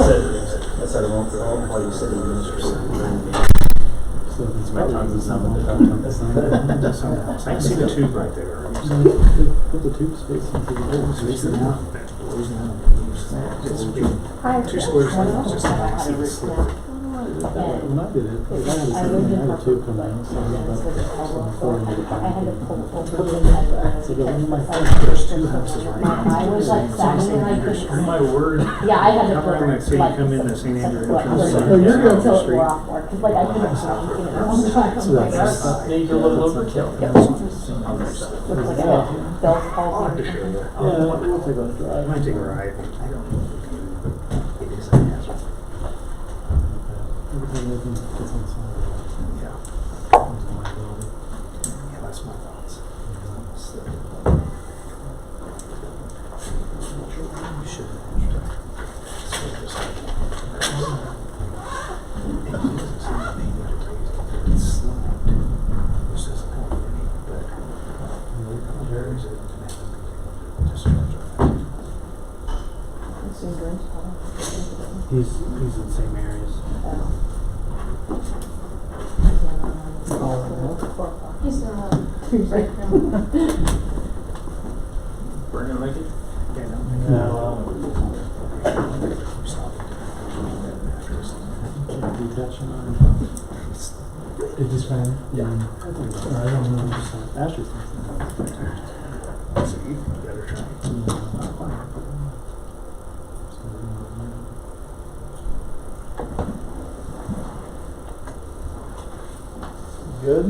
said I won't call you city administrator. So It's my tongue is numb at the time. I can see the tube right there. put the tube space into the hole. Space it out. Hi. Two squares, it's just like When I did it, I had a tube come in, so I got before I made it I had to pull over So the one of my friends, there's two houses right now. I was like standing like this. Oh my word. Yeah, I had to How pull come I say you come in the St. Andrew entrance? Oh, you're down gonna the tell it street? more off more, cause like I couldn't see anything at one time. Maybe a little overkill. Looks like I had Bell's I'll have palsy. to show you. Yeah, we'll take a I drive. might take a ride. I don't know. It is a hazard. Everything gets on the side. Yeah. Into my building. Yeah, that's my thoughts. You should. It's in Greensboro. He's in the same areas. He's Bring it, Mickey. Detaching on. Did you spend? Yeah. I don't know. Asher's. So you better try. Good.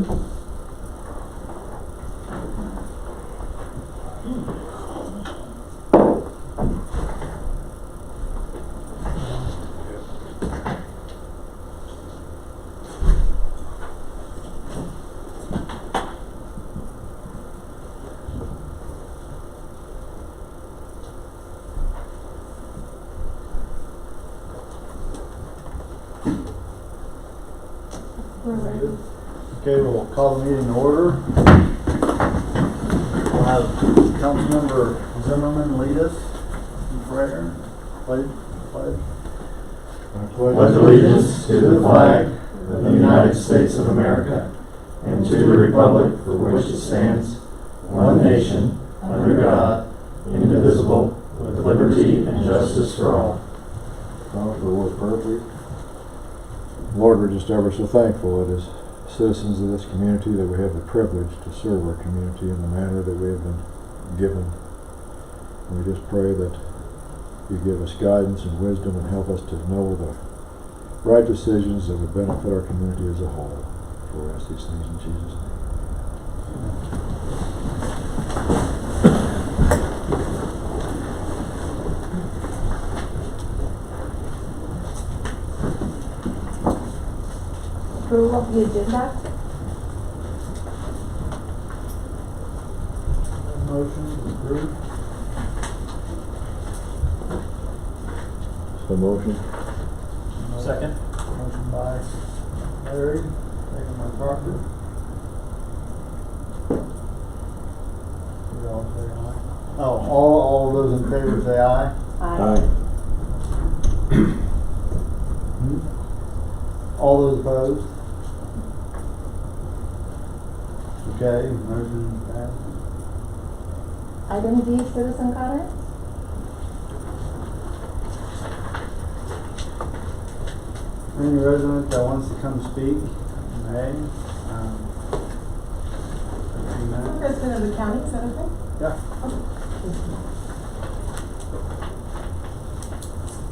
Okay, we'll call the meeting to order. We'll have Councilmember Zimmerman lead us in prayer. Pledge. I pledge allegiance to the flag of the United States of America and to the republic for which it stands, one nation, under God, indivisible, with liberty and justice for all. For the word perfect. Lord, we're just ever so thankful that as citizens of this community that we have the privilege to serve our community in the manner that we have been given. And we just pray that you give us guidance and wisdom and help us to know the right decisions that would benefit our community as a whole. For we ask these things in Jesus' name. Approval of the agenda? Motion approved. So motion. Second. Motion by Larry, second by Parker. We all say aye. Oh, all those in favor say aye. Aye. All those opposed? Okay, motion passed. Item D, citizen comments? Any resident that wants to come speak, may. President of the county, is that okay? Yeah.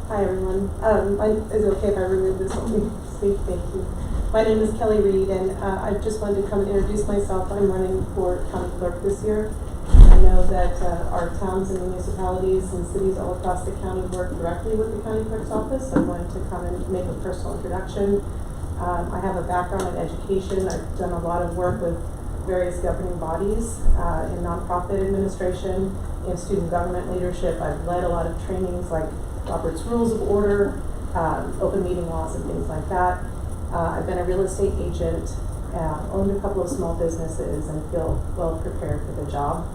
Hi everyone. Is it okay if I remove this while we speak? Thank you. My name is Kelly Reed, and I just wanted to come and introduce myself. I'm running for county clerk this year. I know that our towns and municipalities and cities all across the county work directly with the county clerk's office. So I wanted to come and make a personal introduction. I have a background in education. I've done a lot of work with various governing bodies in nonprofit administration, in student government leadership. I've led a lot of trainings like Robert's Rules of Order, open meeting laws and things like that. I've been a real estate agent, owned a couple of small businesses, and feel well prepared for the job.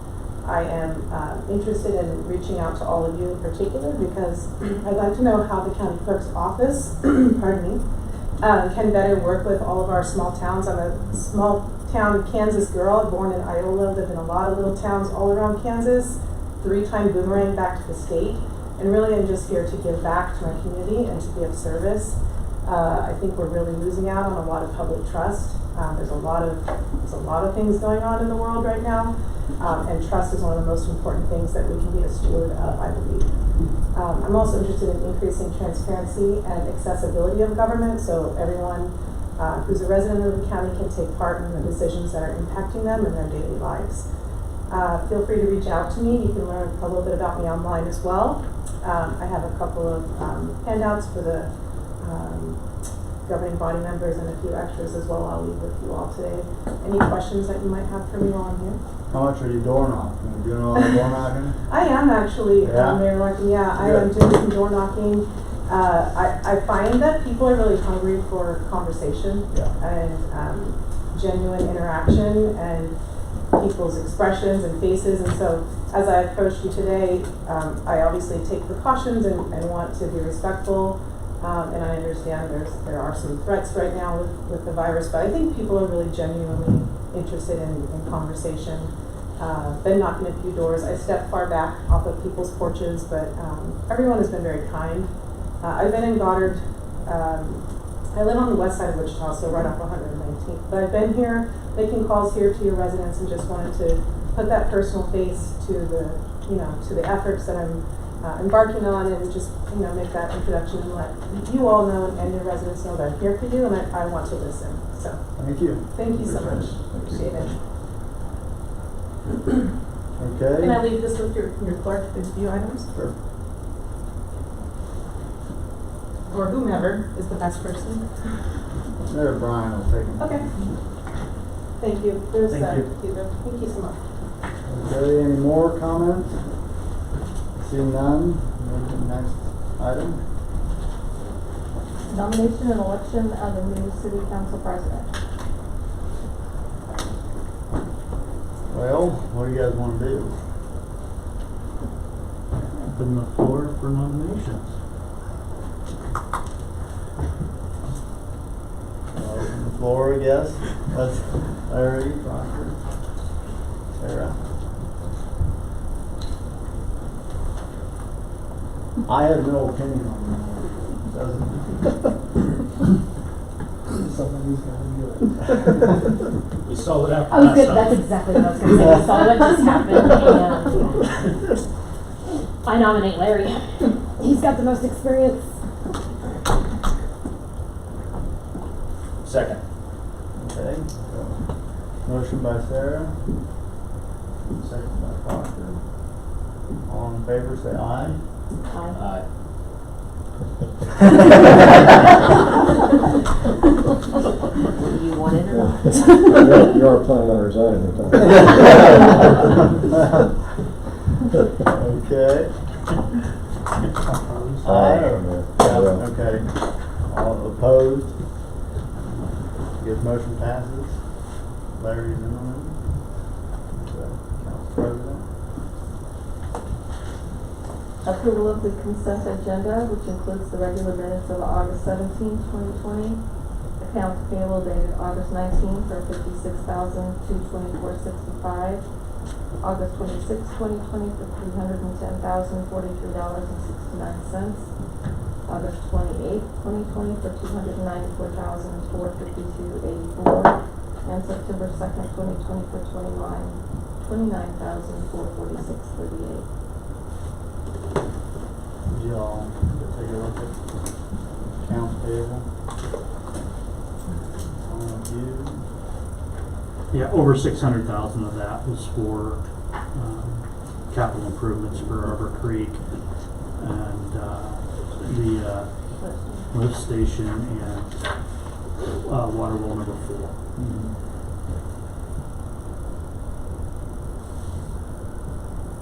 I am interested in reaching out to all of you in particular because I'd like to know how the county clerk's office, pardon me, can better work with all of our small towns. I'm a small town Kansas girl, born in Iola, lived in a lot of little towns all around Kansas, 3-time boomerang back to the state, and really I'm just here to give back to my community and to be of service. I think we're really losing out on a lot of public trust. There's a lot of things going on in the world right now, and trust is one of the most important things that we can be a steward of, I believe. I'm also interested in increasing transparency and accessibility of government, so everyone who's a resident of the county can take part in the decisions that are impacting them in their daily lives. Feel free to reach out to me. You can learn a little bit about me online as well. I have a couple of handouts for the governing body members and a few extras as well I'll leave with you all today. Any questions that you might have for me while I'm here? How much are you door knocking? Are you doing all the door knocking? I am actually, Yeah? Mayor Larkin, yeah, I am Good. doing some door knocking. I find that people are really hungry for conversation and genuine interaction and people's expressions and faces, and so as I approached you today, I obviously take precautions and want to be respectful, and I understand there are some threats right now with the virus, but I think people are really genuinely interested in conversation. Been knocking a few doors. I step far back off of people's porches, but everyone has been very kind. I've been in Goddard. I live on the west side of Wichita, so right off 119th. But I've been here making calls here to your residents and just wanted to put that personal face to the efforts that I'm embarking on, and just make that introduction and let you all know and your residents know that I'm here for you and I want to listen. So Thank you. thank you so much. Appreciate it. Okay. Can I leave this with your clerk, these few items? Sure. Or whomever is the best person. There, Brian will take them. Okay. Thank you. There's Thank you. Peter. Thank you so much. Okay, any more comments? Seeing none, move to the next item. Nomination and election of the new city council president. Well, what do you guys want to do? Open the floor for nominations. Open the floor, I guess. That's Larry, Proctor, Sarah. I have no opinion on that. Doesn't. Somebody's gotta do it. We saw it after I was last good, time. that's exactly what I was gonna say. I saw what just happened and I nominate Larry. He's got the most experience. Second. Okay, so motion by Sarah, second by Proctor. All in favor, say aye. Aye. You want it or not? You are planning on resigning anytime. Okay. Aye. Yeah, okay. All opposed? Guess motion passes. Larry Zimmerman, council president. Approval of the consent agenda, which includes the regular minutes of August 17, 2020. Accounts payable dated August 19 for $56,224.65. August 26, 2020 for $310,043.69. August 28, 2020 for $294,452.84. And September 2nd, 2020 for $29,446.38. Did y'all take a look at accounts payable? All of you? Yeah, over 600,000 of that was for capital improvements for Arbor Creek and the lift station and water well number 4.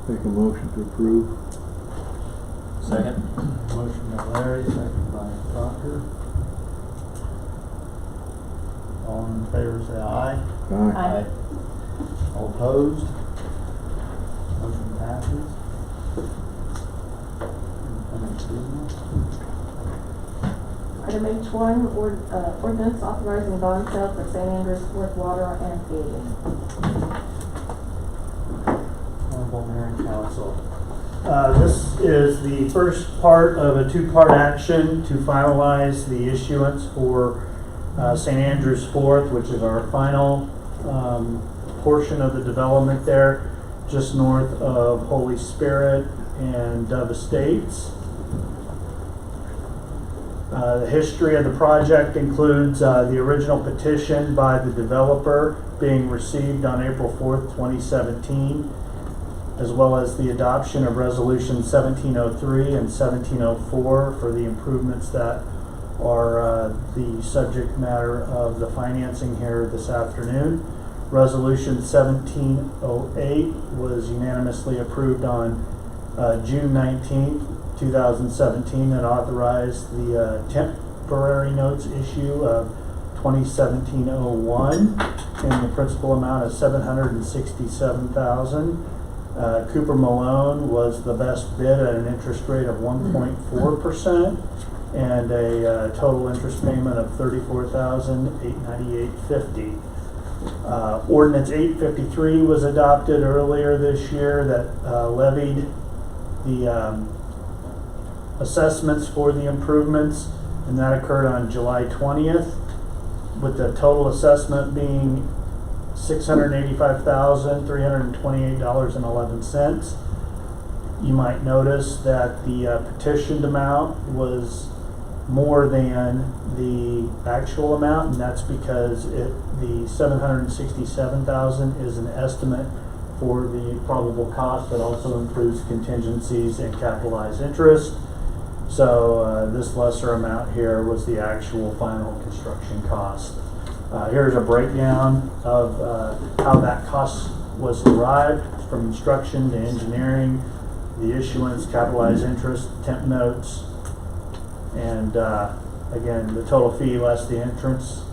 Make a motion to approve. Second. Motion by Larry, second by Proctor. All in favor say aye. Aye. Aye. All opposed? passes. Item H1, ordinance authorizing bond sale for St. Andrews Fourth Water and Paving. Honorable Mayor and Council. This is the first part of a two-part action to finalize the issuance for St. Andrews Fourth, which is our final portion of the development there, just north of Holy Spirit and Dove Estates. The history of the project includes the original petition by the developer being received on April 4th, 2017, as well as the adoption of Resolution 1703 and 1704 for the improvements that are the subject matter of the financing here this afternoon. Resolution 1708 was unanimously approved on June 19th, 2017, that authorized the temporary notes issue of 2017-01 in the principal amount of $767,000. Cooper Malone was the best bid at an interest rate of 1.4% and a total interest payment of $34,898.50. Ordinance 853 was adopted earlier this year that levied the assessments for the improvements, and that occurred on July 20th, with the total assessment being $685,328.11. You might notice that the petitioned amount was more than the actual amount, and that's because the $767,000 is an estimate for the probable cost, but also includes contingencies and capitalized interest. So this lesser amount here was the actual final construction cost. Here's a breakdown of how that cost was derived, from construction to engineering, the issuance, capitalized interest, temp notes, and again, the total fee less the interest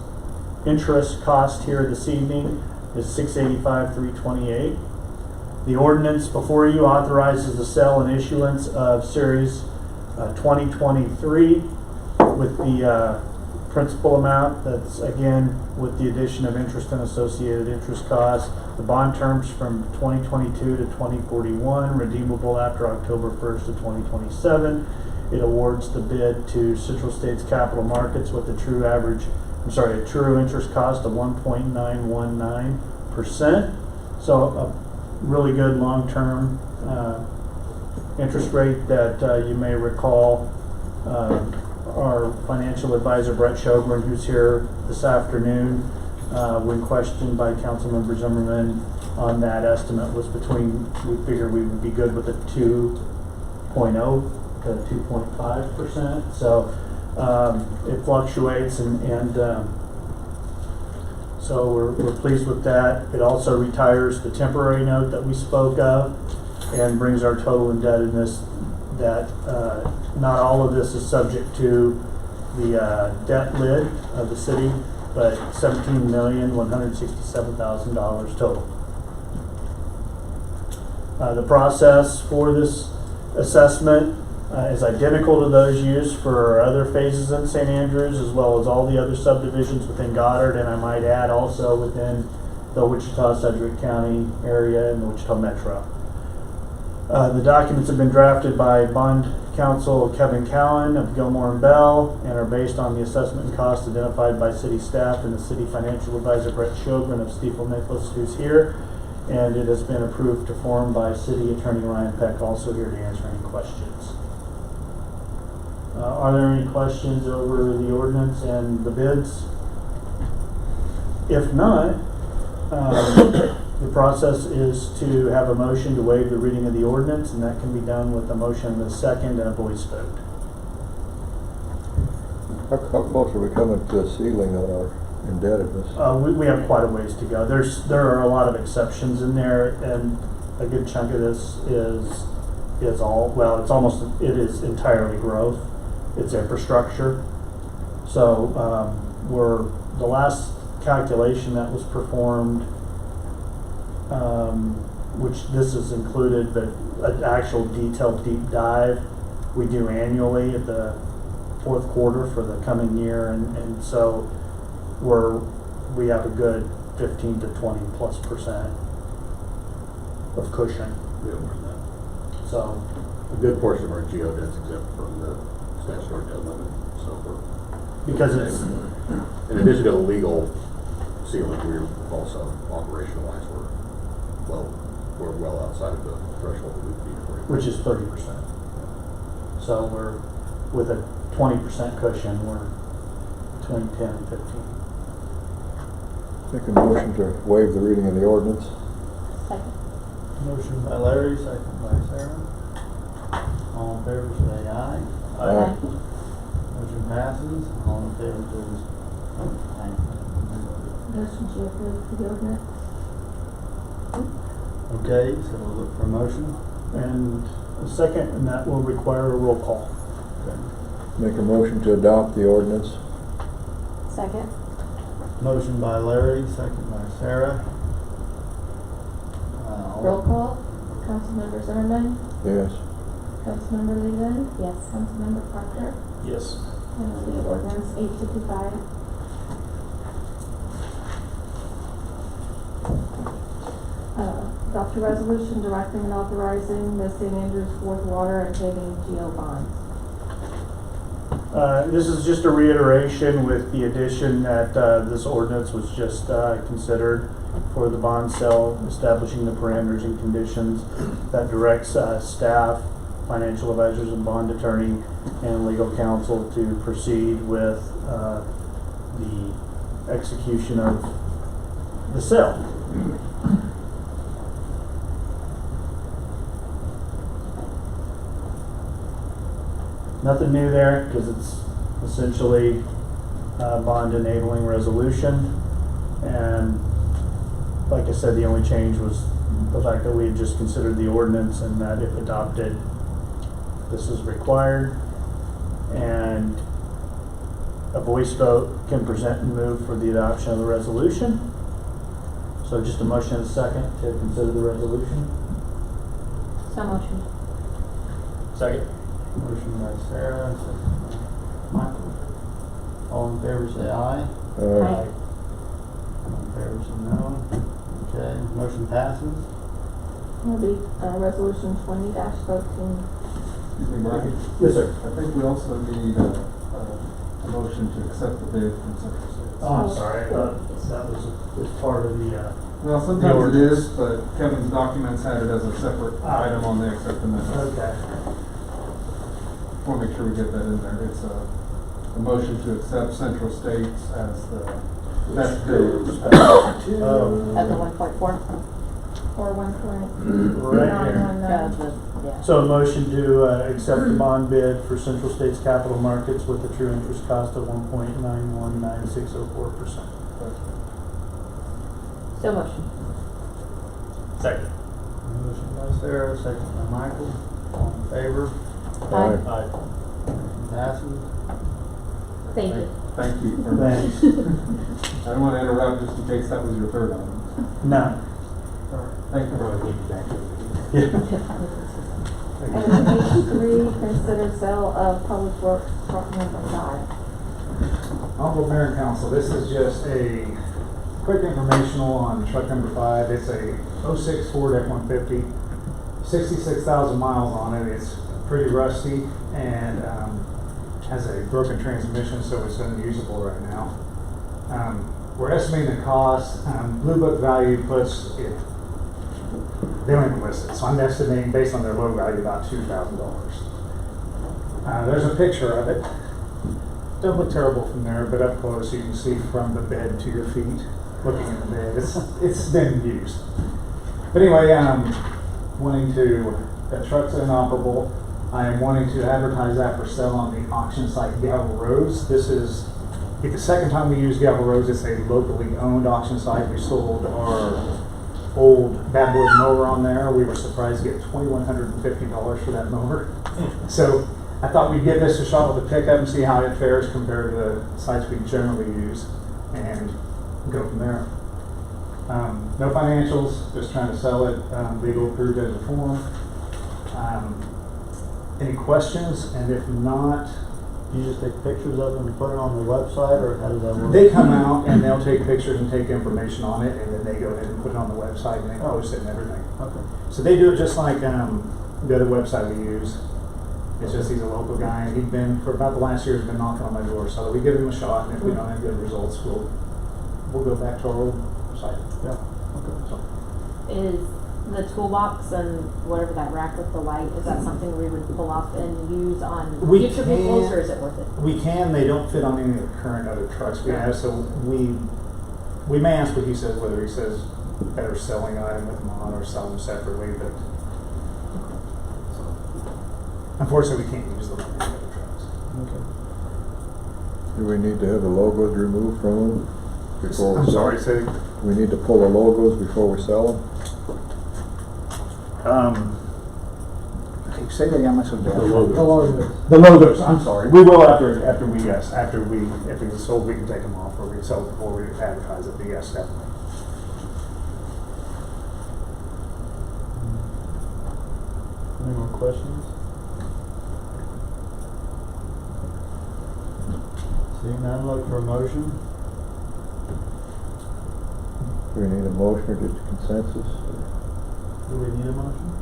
cost here this evening is $685,328. The ordinance before you authorizes the sale and issuance of Series 2023 with the principal amount, that's again with the addition of interest and associated interest costs. The bond terms from 2022 to 2041, redeemable after October 1st of 2027. It awards the bid to Central States Capital Markets with a true interest cost of 1.919%. So a really good long-term interest rate that you may recall our financial advisor Brett Shogren, who's here this afternoon, when questioned by Councilmember Zimmerman on that estimate, was we figured we would be good with a 2.0 to 2.5%. So it fluctuates, and so we're pleased with that. It also retires the temporary note that we spoke of and brings our total indebtedness that not all of this is subject to the debt lid of the city, but $17,167,000 total. The process for this assessment is identical to those used for other phases in St. Andrews, as well as all the other subdivisions within Goddard, and I might add also within the Wichita-Sedgwick County area and the Wichita Metro. The documents have been drafted by Bond Counsel Kevin Cowan of Gilmore and Bell and are based on the assessment and cost identified by city staff and the city financial advisor Brett Shogren of Stiefel Nicholas, who's here, and it has been approved to form by City Attorney Ryan Peck, also here to answer any questions. Are there any questions over the ordinance and the bids? If not, the process is to have a motion to waive the reading of the ordinance, and that can be done with a motion and a second and a voice vote. How close are we coming to the ceiling on our indebtedness? We have quite a ways to go. There are a lot of exceptions in there, and a good chunk of this is it is entirely growth. It's infrastructure. So the last calculation that was performed, which this is included, but an actual detailed deep dive we do annually at the fourth quarter for the coming year, and so we have a good 15 to 20+% of cushion. We have more than that. So, A good portion of our geodet's exempt from the statutory debt limit, so we're. because it's, In addition to the legal ceiling, we're also operationalized, we're well outside of the threshold that we'd need for. which is 30%. So we're, with a 20% cushion, we're between 10 and 15. Make a motion to waive the reading of the ordinance. Second. Motion by Larry, second by Sarah. All in favor, say aye. Aye. Motion passes. All in favor, says aye. Motion to approve the ordinance. Okay, so we'll look for a motion. And a second, and that will require a roll call. Make a motion to adopt the ordinance. Second. Motion by Larry, second by Sarah. Roll call. Councilmember Zimmerman. Yes. Councilmember Leland. Yes. Councilmember Parker. Yes. And the ordinance 855. Adopt a resolution directing and authorizing the St. Andrews Fourth Water and Paving GO bonds. This is just a reiteration with the addition that this ordinance was just considered for the bond sale, establishing the parameters and conditions that directs staff, financial advisors, and bond attorney, and legal counsel to proceed with the execution of the sale. Nothing new there, because it's essentially a bond enabling resolution. And like I said, the only change was the fact that we had just considered the ordinance, and that if adopted, this is required. And a voice vote can present and move for the adoption of the resolution. So just a motion and a second to consider the resolution. So motion. Second. Motion by Sarah, second by Michael. All in favor say aye. Aye. All in favor say no. Okay, motion passes. It'll be resolution 20-13. Excuse me, Brian. Yes, sir. I think we also need a motion to accept the bid from Central States. Oh, I'm sorry, that was part of the, Well, sometimes it is, but Kevin's documents had it as a separate item on the accept amendment. okay. Want to make sure we get that in there. It's a motion to accept Central States as the best bid. At the 1.4? Or 1.919? Right here. Yeah. So a motion to accept the bond bid for Central States Capital Markets with a true interest cost of 1.919604%. So motion. Second. Motion by Sarah, second by Michael. All in favor? Aye. Aye. Motion passes. Thank you. Thank you. Thanks. I don't want to interrupt just in case that was your third item. No. Thank you. Item H3, consider sale of public works truck number 5. Honorable Mayor and Council, this is just a quick informational on truck number 5. It's a 06 Ford F-150, 66,000 miles on it. It's pretty rusty and has a broken transmission, so it's unusable right now. We're estimating the cost. Blue Book value puts it, they don't even list it, so I'm estimating based on their low value about $2,000. There's a picture of it. Don't look terrible from there, but up close you can see from the bed to your feet, looking at the bed. It's been used. But anyway, that truck's inoperable. I am wanting to advertise that for sale on the auction site Gavel Rose. This is the second time we use Gavel Rose. It's a locally owned auction site. We sold our old Bad Boy mower on there. We were surprised to get $2,150 for that mower. So I thought we'd give this a shot with a pickup and see how it fares compared to the sites we generally use and go from there. No financials, just trying to sell it, legal approved as a form. Any questions? And if not, You just take pictures of them and put it on the website, or how does that work? they come out and they'll take pictures and take information on it, and then they go ahead and put it on the website and they post it and everything. Okay. So they do it just like the other website we use. It's just he's a local guy, and he's been, for about the last year, he's been knocking on my door. So we give him a shot, and if we don't have good results, we'll go back to our old site. Yeah. Okay. So, Is the toolbox and whatever that rack with the light, is that something we would pull off and use on We future vehicles, can- or is it worth it? we can, they don't fit on any of the current other trucks we have, so we may ask what he says, whether he says better selling item with them on or sell them separately, but so, unfortunately, we can't use them on any other trucks. Okay. Do we need to have the logos removed from them before we I'm sell? sorry, say, We need to pull the logos before we sell them? say that again, I'm so deaf. The logos. The logos, I'm sorry. We will after we, yes, if it's sold, we can take them off, or we sell it before we advertise it, but yes, definitely. Any more questions? Seeing none, look for a motion. Do we need a motion or just consensus? Do we need a motion?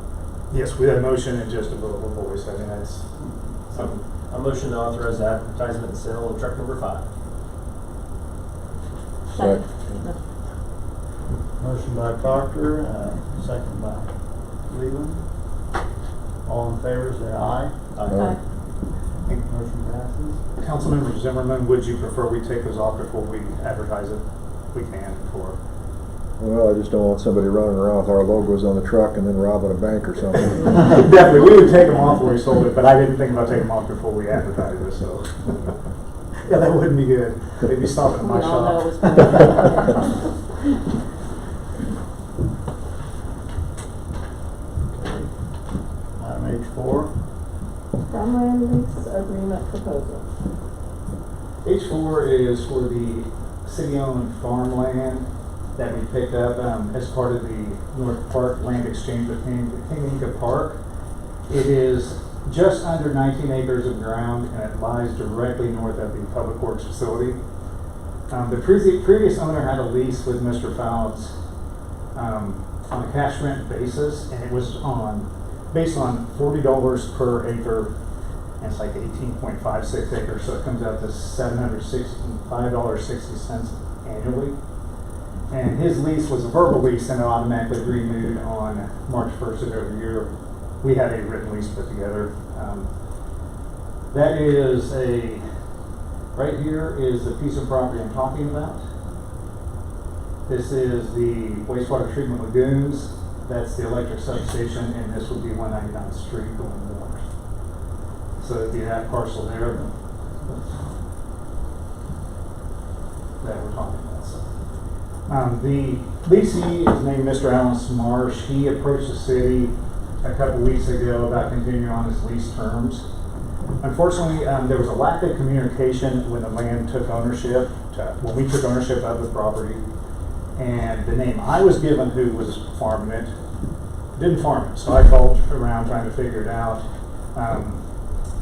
Yes, we had a motion and just a vote of voice, I mean, that's something. A motion to authorize the advertisement and sale of truck number 5. Second. Motion by Proctor, second by Leland. All in favor, say aye. Aye. Motion passes. Councilmember Zimmerman, would you prefer we take those off before we advertise it? We can before. Well, I just don't want somebody running around with our logos on the truck and then robbing a bank or something. Definitely, we would take them off before we sold it, but I didn't think about taking them off before we advertised it, so. Yeah, that wouldn't be good. They'd be stopping at my We all know it was shop. Item H4. Farmland lease agreement proposal. H4 is for the city-owned farmland that we picked up as part of the North Park Land Exchange with Tingahinka Park. It is just under 19 acres of ground, and it lies directly north of the Public Works facility. The previous owner had a lease with Mr. Fouts on a cash rent basis, and it was based on $40 per acre, and it's like 18.56 acres, so it comes out to $765.60 annually. And his lease was a verbal lease, and it automatically renewed on March 1st of every year. We had a written lease put together. That is right here is the piece of property I'm talking about. This is the wastewater treatment lagoons. That's the electric substation, and this would be 199th Street going north. So it'd be that parcel there that we're talking about. So, the leasee is named Mr. Alan Smarsh. He approached the city a couple weeks ago about continuing on his lease terms. Unfortunately, there was a lack of communication when the land took ownership, when we took ownership of the property. And the name I was given, who was farming it, didn't farm it. So I called around trying to figure it out.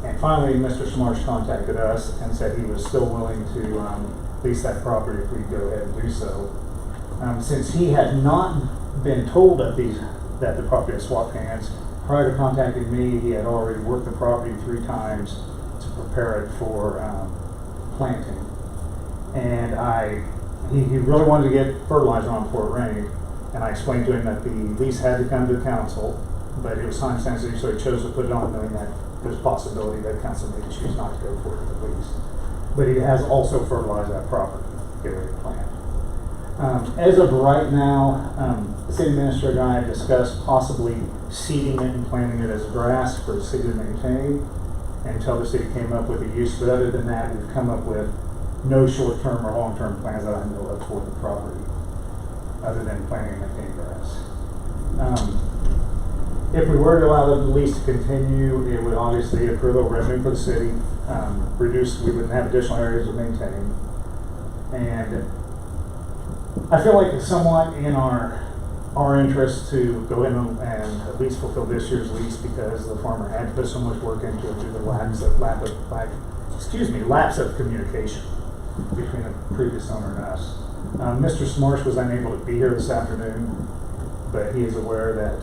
And finally, Mr. Smarsh contacted us and said he was still willing to lease that property if we'd go ahead and do so. Since he had not been told that the property had swapped hands, prior to contacting me, he had already worked the property 3 times to prepare it for planting. And he really wanted to get fertilizer on before it rained, and I explained to him that the lease had to come to council, but it was time sensitive, so he chose to put it on knowing that there's a possibility that council may choose not to go for it with the lease. But he has also fertilized that property, get ready to plant. As of right now, the city administrator and I have discussed possibly seeding it and planting it as grass for the city to maintain until the city came up with a use. But other than that, we've come up with no short-term or long-term plans that I know of for the property, other than planting and maintaining grass. If we were to allow the lease to continue, it would obviously accrue a little revenue for the city, we wouldn't have additional areas to maintain. And I feel like somewhat in our our interest to go in and at least fulfill this year's lease because the farmer had to put so much work into it due to the lapse of communication between the previous owner and us. Mr. Smarsh was unable to be here this afternoon, but he is aware that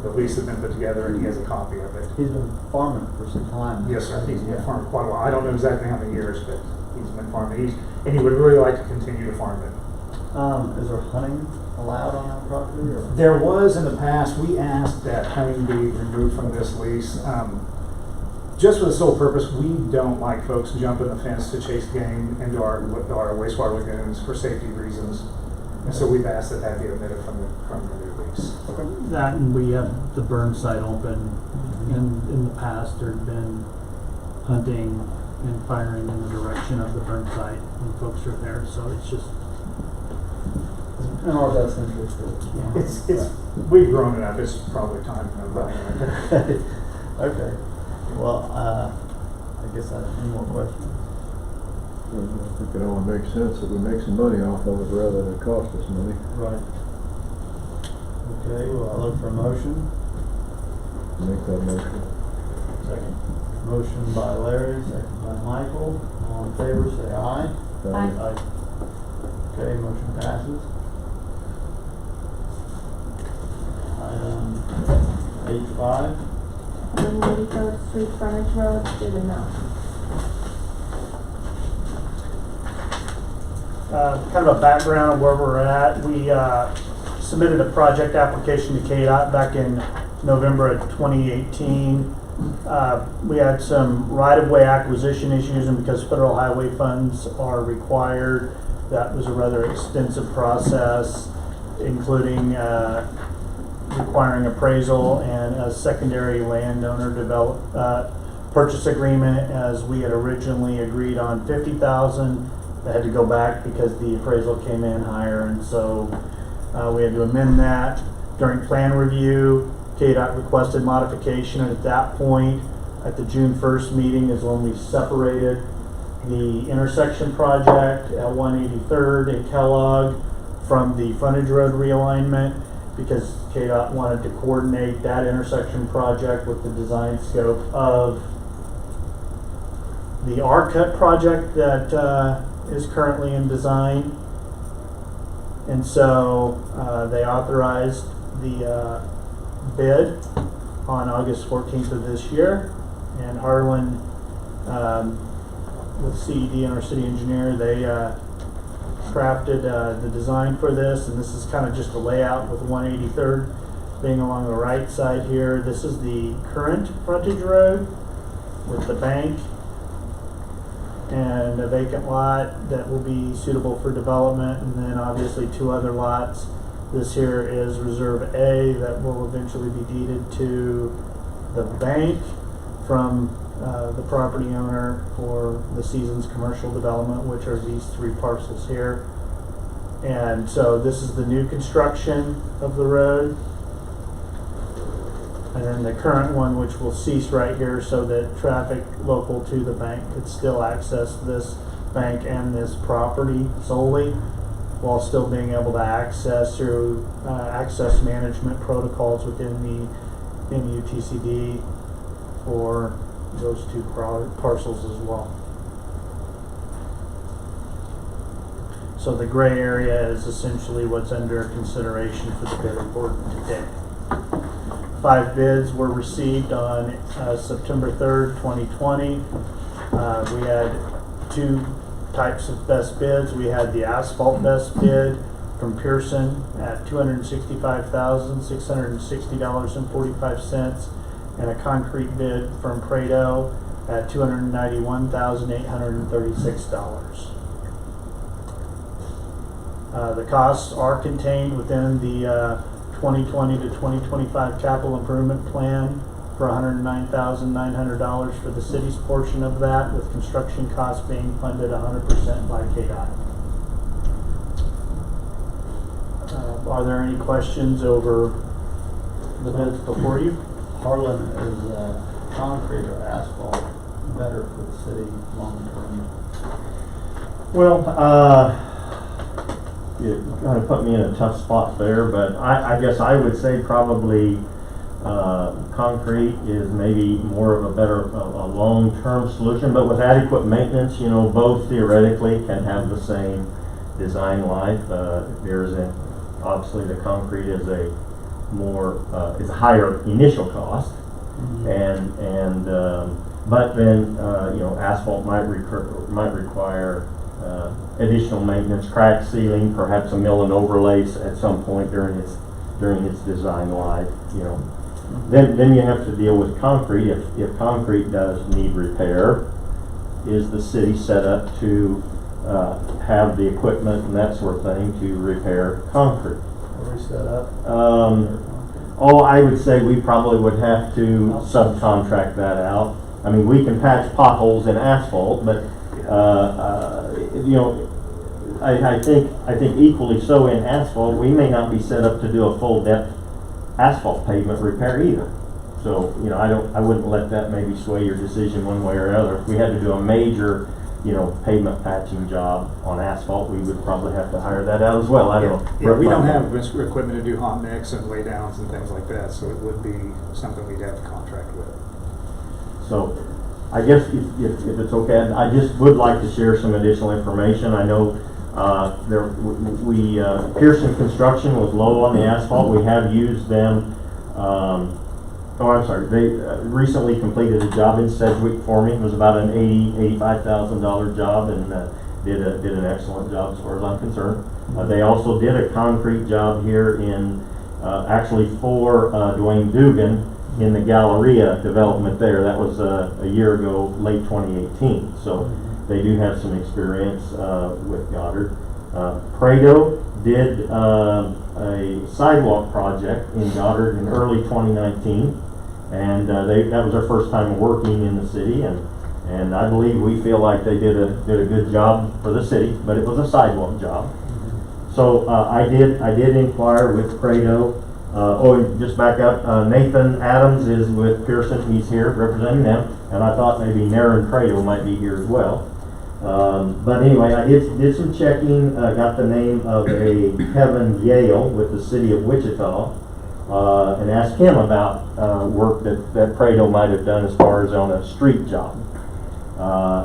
the lease has been put together and he has a copy of it. He's been farming for some time. Yes, sir. He's been farming quite a while. I don't know exactly how many years, but he's been farming. And he would really like to continue to farm it. Is there hunting allowed on that property, or? There was in the past, we asked that hunting be removed from this lease. Just for the sole purpose, we don't like folks jumping the fence to chase game into our wastewater lagoons for safety reasons. And so we've asked that be omitted from the new lease. That, and we have the burn site open, and in the past, there'd been hunting and firing in the direction of the burn site when folks are there, so it's just in our best interest. We've grown it up, it's probably time to move on. Okay, well, I guess I have any more questions. I think it only makes sense that we make some money off of it rather than it cost us money. Right. Okay, well, I'll look for a motion. Make that motion. Second. Motion by Larry, second by Michael. All in favor, say aye. Aye. Okay, motion passes. Item H5. 183rd Street frontage road, Stephen Mountain. Kind of a background of where we're at. We submitted a project application to KDOT back in November of 2018. We had some right-of-way acquisition issues, and because federal highway funds are required, that was a rather extensive process, including requiring appraisal and a secondary landowner purchase agreement, as we had originally agreed on $50,000. That had to go back because the appraisal came in higher, and so we had to amend that. During plan review, KDOT requested modification, and at that point, at the June 1st meeting is when we separated the intersection project at 183rd and Kellogg from the frontage road realignment, because KDOT wanted to coordinate that intersection project with the design scope of the R-Cut project that is currently in design. And so they authorized the bid on August 14th of this year, and Harlan with CED and our city engineer, they crafted the design for this, and this is kind of just a layout with 183rd being along the right side here. This is the current frontage road with the bank and a vacant lot that will be suitable for development, and then obviously two other lots. This here is Reserve A that will eventually be deeded to the bank from the property owner for the Seasons commercial development, which are these three parcels here. And so this is the new construction of the road. And then the current one, which will cease right here so that traffic local to the bank could still access this bank and this property solely, while still being able to access through access management protocols within the MUTCD for those two parcels as well. So the gray area is essentially what's under consideration for the bid report today. 5 bids were received on September 3rd, 2020. We had 2 types of best bids. We had the asphalt best bid from Pearson at $265,660.45, and a concrete bid from Prado at $291,836. The costs are contained within the 2020 to 2025 capital improvement plan for $109,900 for the city's portion of that, with construction costs being funded 100% by KDOT. Are there any questions over the bids before you? Harlan, is concrete or asphalt better for the city long term? Well, you kind of put me in a tough spot there, but I guess I would say probably concrete is maybe more of a better, a long-term solution, but with adequate maintenance, you know, both theoretically can have the same design life. Obviously the concrete is a more, is a higher initial cost, but then, you know, asphalt might require additional maintenance, crack sealing, perhaps a mill and overlays at some point during its design life, you know. Then you have to deal with concrete. If concrete does need repair, is the city set up to have the equipment and that sort of thing to repair concrete? Are we set up? I would say we probably would have to subcontract that out. I mean, we can patch potholes in asphalt, but you know, I think equally so in asphalt, we may not be set up to do a full depth asphalt pavement repair either. So, you know, I wouldn't let that maybe sway your decision one way or another. If we had to do a major, you know, pavement patching job on asphalt, we would probably have to hire that out as well. I don't know. Yeah, we don't have equipment to do hot mix and lay downs and things like that, so it would be something we'd have to contract with. So, I guess if it's okay, I just would like to share some additional information. I know Pearson Construction was low on the asphalt. We have used them. They recently completed a job in Sedgwick for me. It was about an $85,000 job, and did an excellent job as far as I'm concerned. They also did a concrete job here in actually for Dwayne Dugan in the Galleria development there. That was a year ago, late 2018. So they do have some experience with Goddard. Prado did a sidewalk project in Goddard in early 2019, and that was their first time working in the city, and I believe we feel like they did a good job for the city, but it was a sidewalk job. So I did inquire with Prado. Just back up, Nathan Adams is with Pearson. He's here representing them, and I thought maybe Naren Prado might be here as well. But anyway, I did some checking, got the name of a Kevin Yale with the city of Wichita, and asked him about work that Prado might have done as far as on a street job.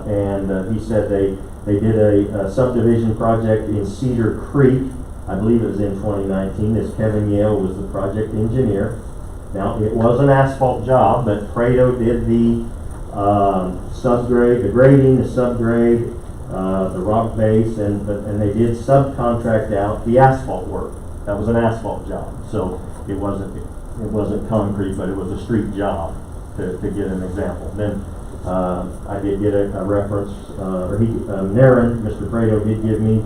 And he said they did a subdivision project in Cedar Creek. I believe it was in 2019. This Kevin Yale was the project engineer. Now, it was an asphalt job, but Prado did the subgrade, the grading, the subgrade, the rock base, and they did subcontract out the asphalt work. That was an asphalt job, so it wasn't concrete, but it was a street job, to get an example. Then I did get a reference, Naren, Mr. Prado did give me,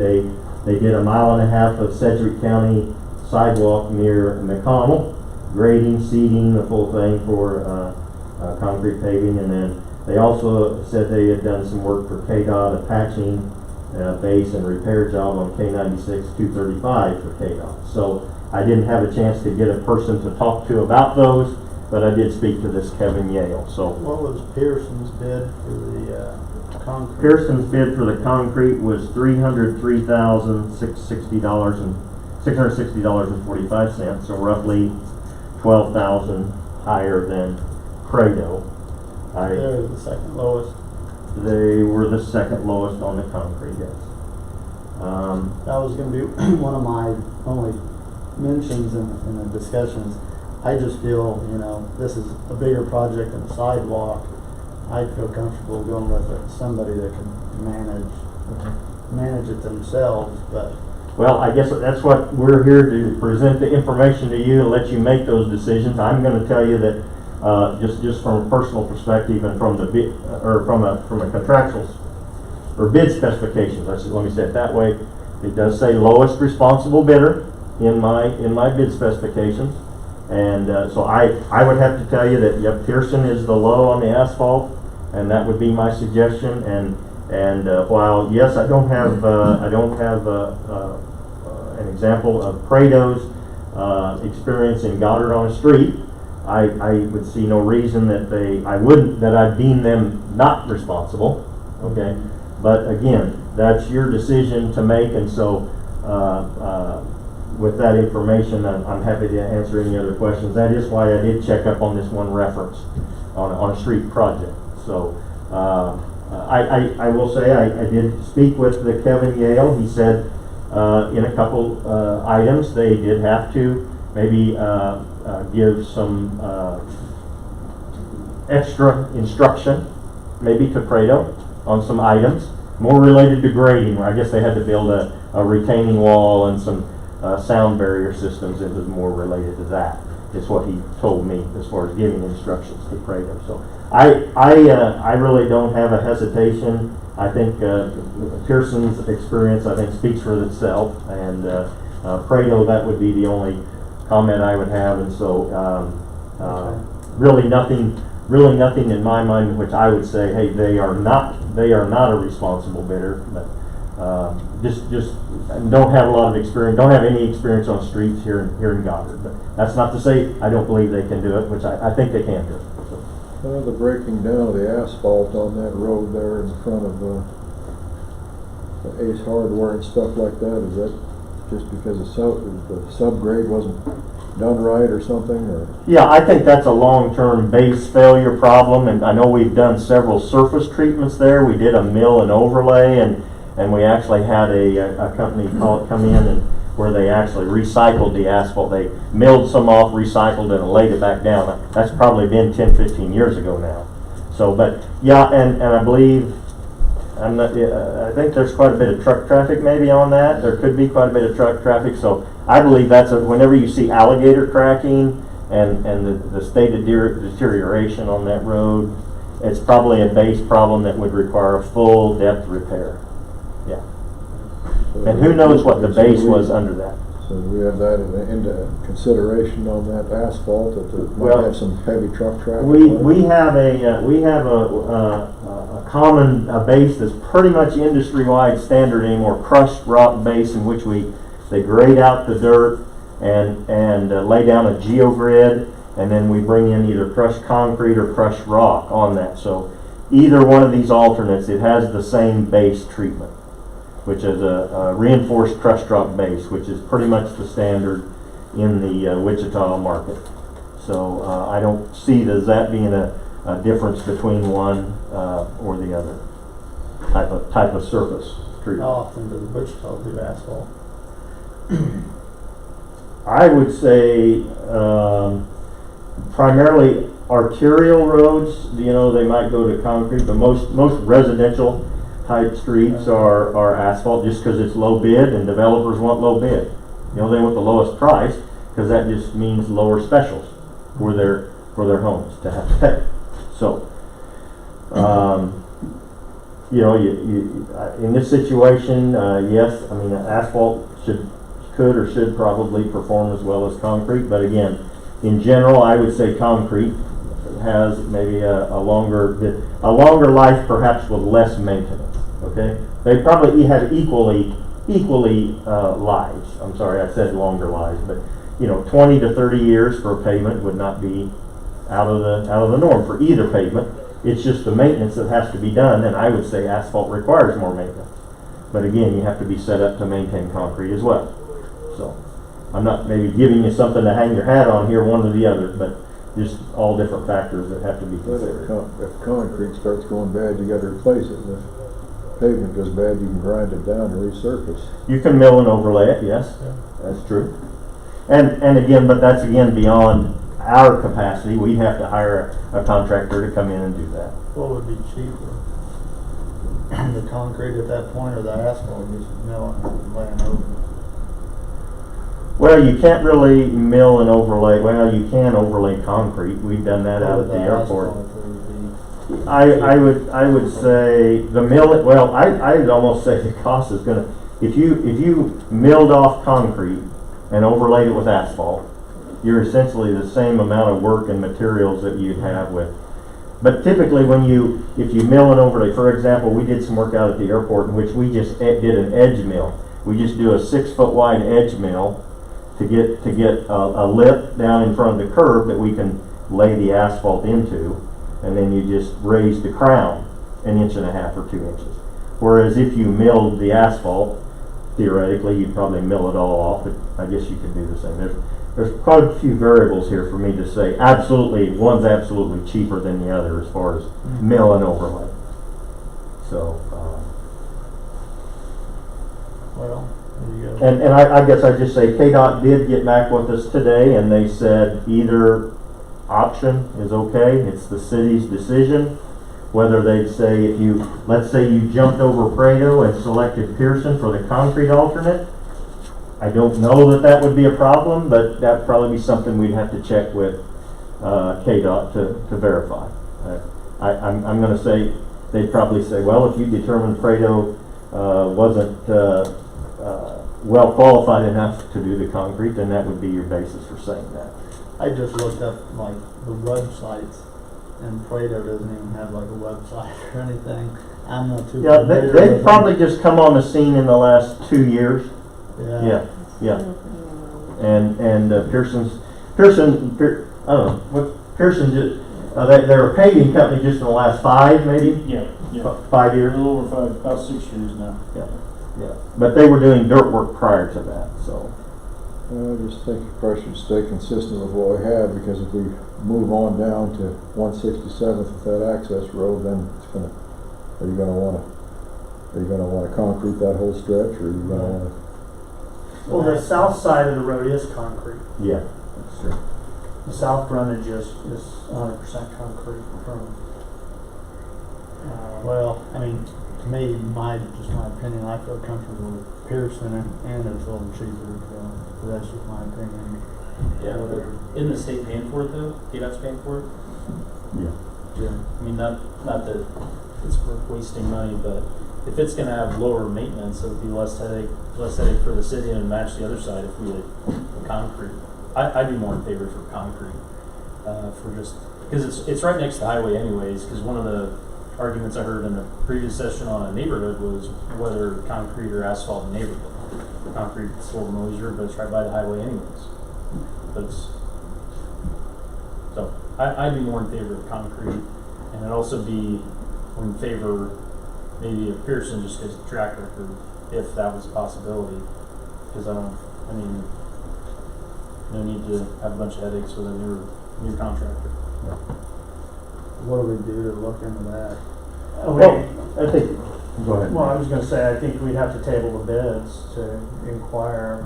they did 1.5 miles of Sedgwick County sidewalk near McConnell, grading, seeding, the full thing for concrete paving, and then they also said they had done some work for KDOT, a patching base and repair job on K96 235 for KDOT. So I didn't have a chance to get a person to talk to about those, but I did speak to this Kevin Yale. So what was Pearson's bid for the concrete? Pearson's bid for the concrete was $660.45, so roughly $12,000 higher than Prado. They were the second lowest. They were the second lowest on the concrete, yes. That was going to be one of my only mentions in the discussions. I just feel, you know, this is a bigger project than a sidewalk. I'd feel comfortable going with somebody that can manage it themselves, but. Well, I guess that's what we're here to present the information to you and let you make those decisions. I'm going to tell you that just from a personal perspective and from the bid, or from a contractual or bid specifications, let me say it that way. It does say lowest responsible bidder in my bid specifications, and so I would have to tell you that yep, Pearson is the low on the asphalt, and that would be my suggestion. And while yes, I don't have an example of Prado's experience in Goddard on a street, I would see no reason that I'd deem them not responsible. Okay, but again, that's your decision to make, and so with that information, I'm happy to answer any other questions. That is why I did check up on this one reference on a street project. So I will say I did speak with the Kevin Yale. He said in a couple items they did have to maybe give some extra instruction, maybe to Prado on some items more related to grading. I guess they had to build a retaining wall and some sound barrier systems. It was more related to that. Is what he told me as far as giving instructions to Prado. So I really don't have a hesitation. I think Pearson's experience, I think, speaks for itself, and Prado, that would be the only comment I would have. And so really nothing in my mind which I would say, hey, they are not a responsible bidder, but just don't have a lot of experience, don't have any experience on streets here in Goddard. But that's not to say I don't believe they can do it, which I think they can do it. So. The breaking down of the asphalt on that road there in front of the Ace Hardware and stuff like that, is that just because the subgrade wasn't done right or something? Or? Yeah, I think that's a long-term base failure problem, and I know we've done several surface treatments there. We did a mill and overlay, and we actually had a company come in and where they actually recycled the asphalt. They milled some off, recycled it, and laid it back down. That's probably been 10, 15 years ago now. So, but yeah, and I believe, I think there's quite a bit of truck traffic maybe on that. There could be quite a bit of truck traffic. So I believe that's whenever you see alligator cracking and the state of deterioration on that road, it's probably a base problem that would require a full depth repair. Yeah. And who knows what the base was under that. So we have that into consideration on that asphalt, that it might have some heavy truck traffic. We have a common base that's pretty much industry-wide standard anymore, crushed rock base in which they grade out the dirt and lay down a geogrid, and then we bring in either crushed concrete or crushed rock on that. So either one of these alternates, it has the same base treatment, which is a reinforced crushed rock base, which is pretty much the standard in the Wichita market. So I don't see that being a difference between one or the other type of surface treatment. How often does Wichita do asphalt? I would say primarily arterial roads. You know, they might go to concrete, but most residential type streets are asphalt, just because it's low bid and developers want low bid. You know, they want the lowest price because that just means lower specials for their homes to have to pay. So, you know, you in this situation, yes, I mean asphalt could or should probably perform as well as concrete, but again, in general, I would say concrete has maybe a longer life, perhaps with less maintenance. Okay, they probably have equally lives. I'm sorry, I said longer lives, but you know, 20 to 30 years for a pavement would not be out of the norm for either pavement. It's just the maintenance that has to be done, and I would say asphalt requires more maintenance. But again, you have to be set up to maintain concrete as well. So I'm not maybe giving you something to hang your hat on here, one or the other, but just all different factors that have to be considered. If concrete starts going bad, you got to replace it. If pavement goes bad, you can grind it down and resurface. You can mill and overlay it, yes, that's true. And again, but that's again beyond our capacity. We'd have to hire a contractor to come in and do that. What would be cheaper? The concrete at that point or the asphalt, just mill and laying over? Well, you can't really mill and overlay. Well, you can overlay concrete. We've done that out at the airport. I would say the mill. Well, I'd almost say the cost is going to. If you milled off concrete and overlaid it with asphalt, you're essentially the same amount of work and materials that you'd have with. But typically, if you mill and overlay, for example, we did some work out at the airport in which we just did an edge mill. We just do a 6-foot wide edge mill to get a lip down in front of the curb that we can lay the asphalt into, and then you just raise the crown 1.5 inches or 2 inches. Whereas if you milled the asphalt theoretically, you'd probably mill it all off, but I guess you could do the same. There's quite a few variables here for me to say, absolutely, one's absolutely cheaper than the other as far as mill and overlay. So, Well, there you go. and I guess I'd just say KDOT did get back with us today, and they said either option is okay. It's the city's decision. Whether they'd say if you, let's say you jumped over Prado and selected Pearson for the concrete alternate, I don't know that would be a problem, but that'd probably be something we'd have to check with KDOT to verify. I'm going to say, they'd probably say, well, if you determined Prado wasn't well qualified enough to do the concrete, then that would be your basis for saying that. I just looked up like the websites, and Prado doesn't even have like a website or anything. I'm not too Yeah, familiar they've with probably it. just come on the scene in the last 2 years. Yeah. Yeah. And Pearson, I don't know, what Pearson just, they're a paving company just in the last 5 maybe? Yeah, 5 A years? little over 5, about 6 years now. Yeah. But they were doing dirt work prior to that, so. I just think you probably should stay consistent with what we have, because if we move on down to 167th with that access road, then it's gonna, are you gonna wanna concrete that whole stretch, or are you gonna wanna? Well, the south side of the road is concrete. Yeah, that's true. The south frontage is 100% concrete from. Well, I mean, to me, my opinion, I feel comfortable with Pearson, and it's a little cheaper, so that's just my opinion. Yeah, Whatever. isn't the state paying for it though? KDOT's paying for it? Yeah. Yeah. I mean, not that it's worth wasting money, but if it's gonna have lower maintenance, it would be less headache for the city and match the other side if we had concrete. I'd be more in favor for concrete, for just, because it's right next to the highway anyways, because one of the arguments I heard in a previous session on a neighborhood was whether concrete or asphalt in neighborhood. Concrete's a little noisier, but it's right by the highway anyways. So I'd be more in favor of concrete, and I'd also be in favor maybe of Pearson just as a track record, if that was a possibility. Because no need to have a bunch of headaches with a new contractor. What do we do to look into that? Well, I think, go ahead. Well, I was gonna say, I think we'd have to table the bids to inquire.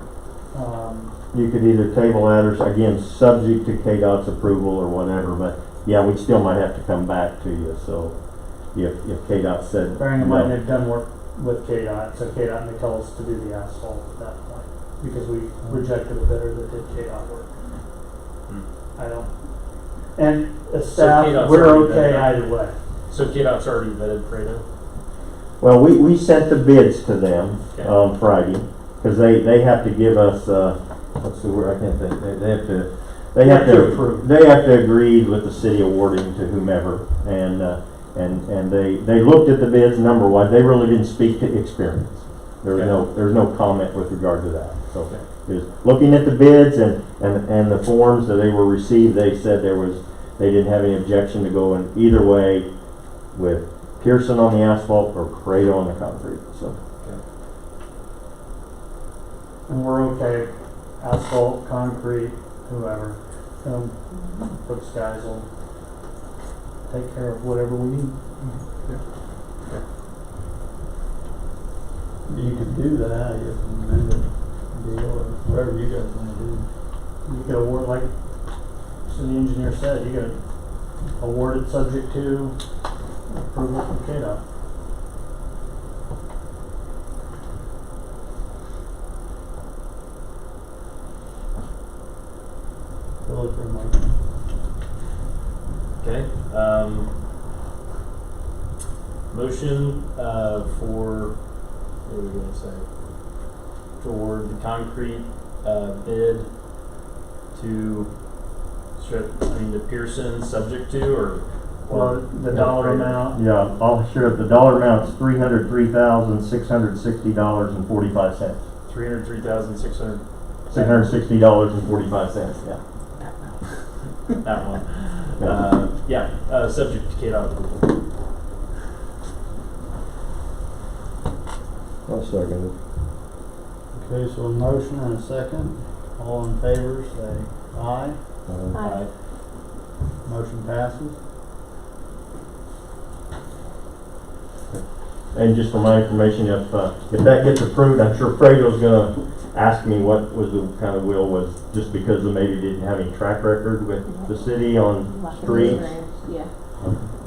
You could either table that, or again, subject to KDOT's approval or whatever, but yeah, we still might have to come back to you, so if KDOT said. Bearing in mind no. they've done work with KDOT, so KDOT may tell us to do the asphalt at that point, because we rejected a bidder that did KDOT work. I don't, and as staff, KDOT's we're already okay vetted. either way. So KDOT's already vetted Prado? Well, we sent the bids to them Okay. on Friday, because they have to give us, let's see where, I can't think, they have to approve. They have to agree with the city awarding to whomever, and they looked at the bids number-wise. They really didn't speak to experience. There was no comment with regard to that. So, Okay. just looking at the bids and the forms that they were received, they said they didn't have any objection to going either way with Pearson on the asphalt or Prado on the concrete. So, And we're okay, asphalt, concrete, whoever. Those guys will take care of whatever we need. You could do that, you can amend it, deal, or whatever you guys wanna do. You could award, like the engineer said, you could award it subject to approval from KDOT. We'll look for a mic. Okay, motion, for, what are we gonna say? To award the concrete, bid to Pearson, subject to, or? Well, the dollar amount, yeah, I'll share the dollar amount's $303,660.45. $303,600. $660.45. Yeah. That one. Subject to KDOT approval. I'll second it. Okay, so a motion and a second. All in favor, say aye. Aye. Motion passes. And just for my information, if that gets approved, I'm sure Fredo's gonna ask me what was the kind of will was just because they maybe didn't have any track record with the city on Lack of streets. experience, yeah.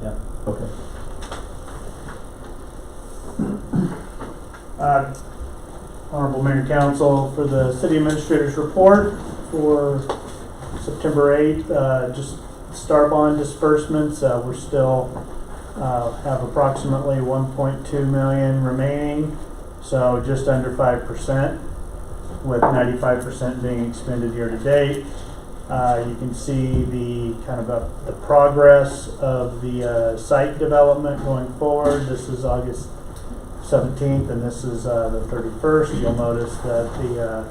Yeah. Okay. Honorable Mayor and Council, for the City Administrator's report for September 8th, just Star Bond disbursements, we're still have approximately 1.2 million remaining, so just under 5%, with 95% being expended year to date. You can see the kind of the progress of the site development going forward. This is August 17th, and this is the 31st. You'll notice that the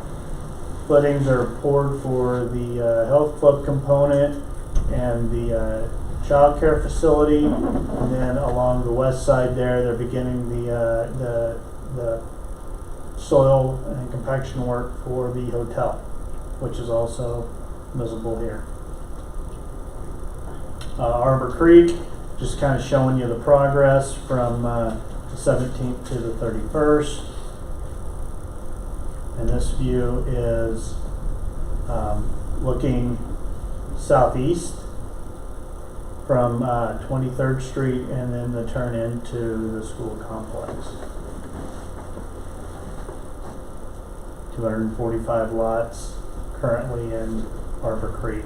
footings are poured for the health club component and the child care facility, and then along the west side there, they're beginning the soil and compaction work for the hotel, which is also visible here. Arbor Creek, just kind of showing you the progress from the 17th to the 31st. And this view is looking southeast from 23rd Street and then the turn into the school complex. 245 lots currently in Arbor Creek.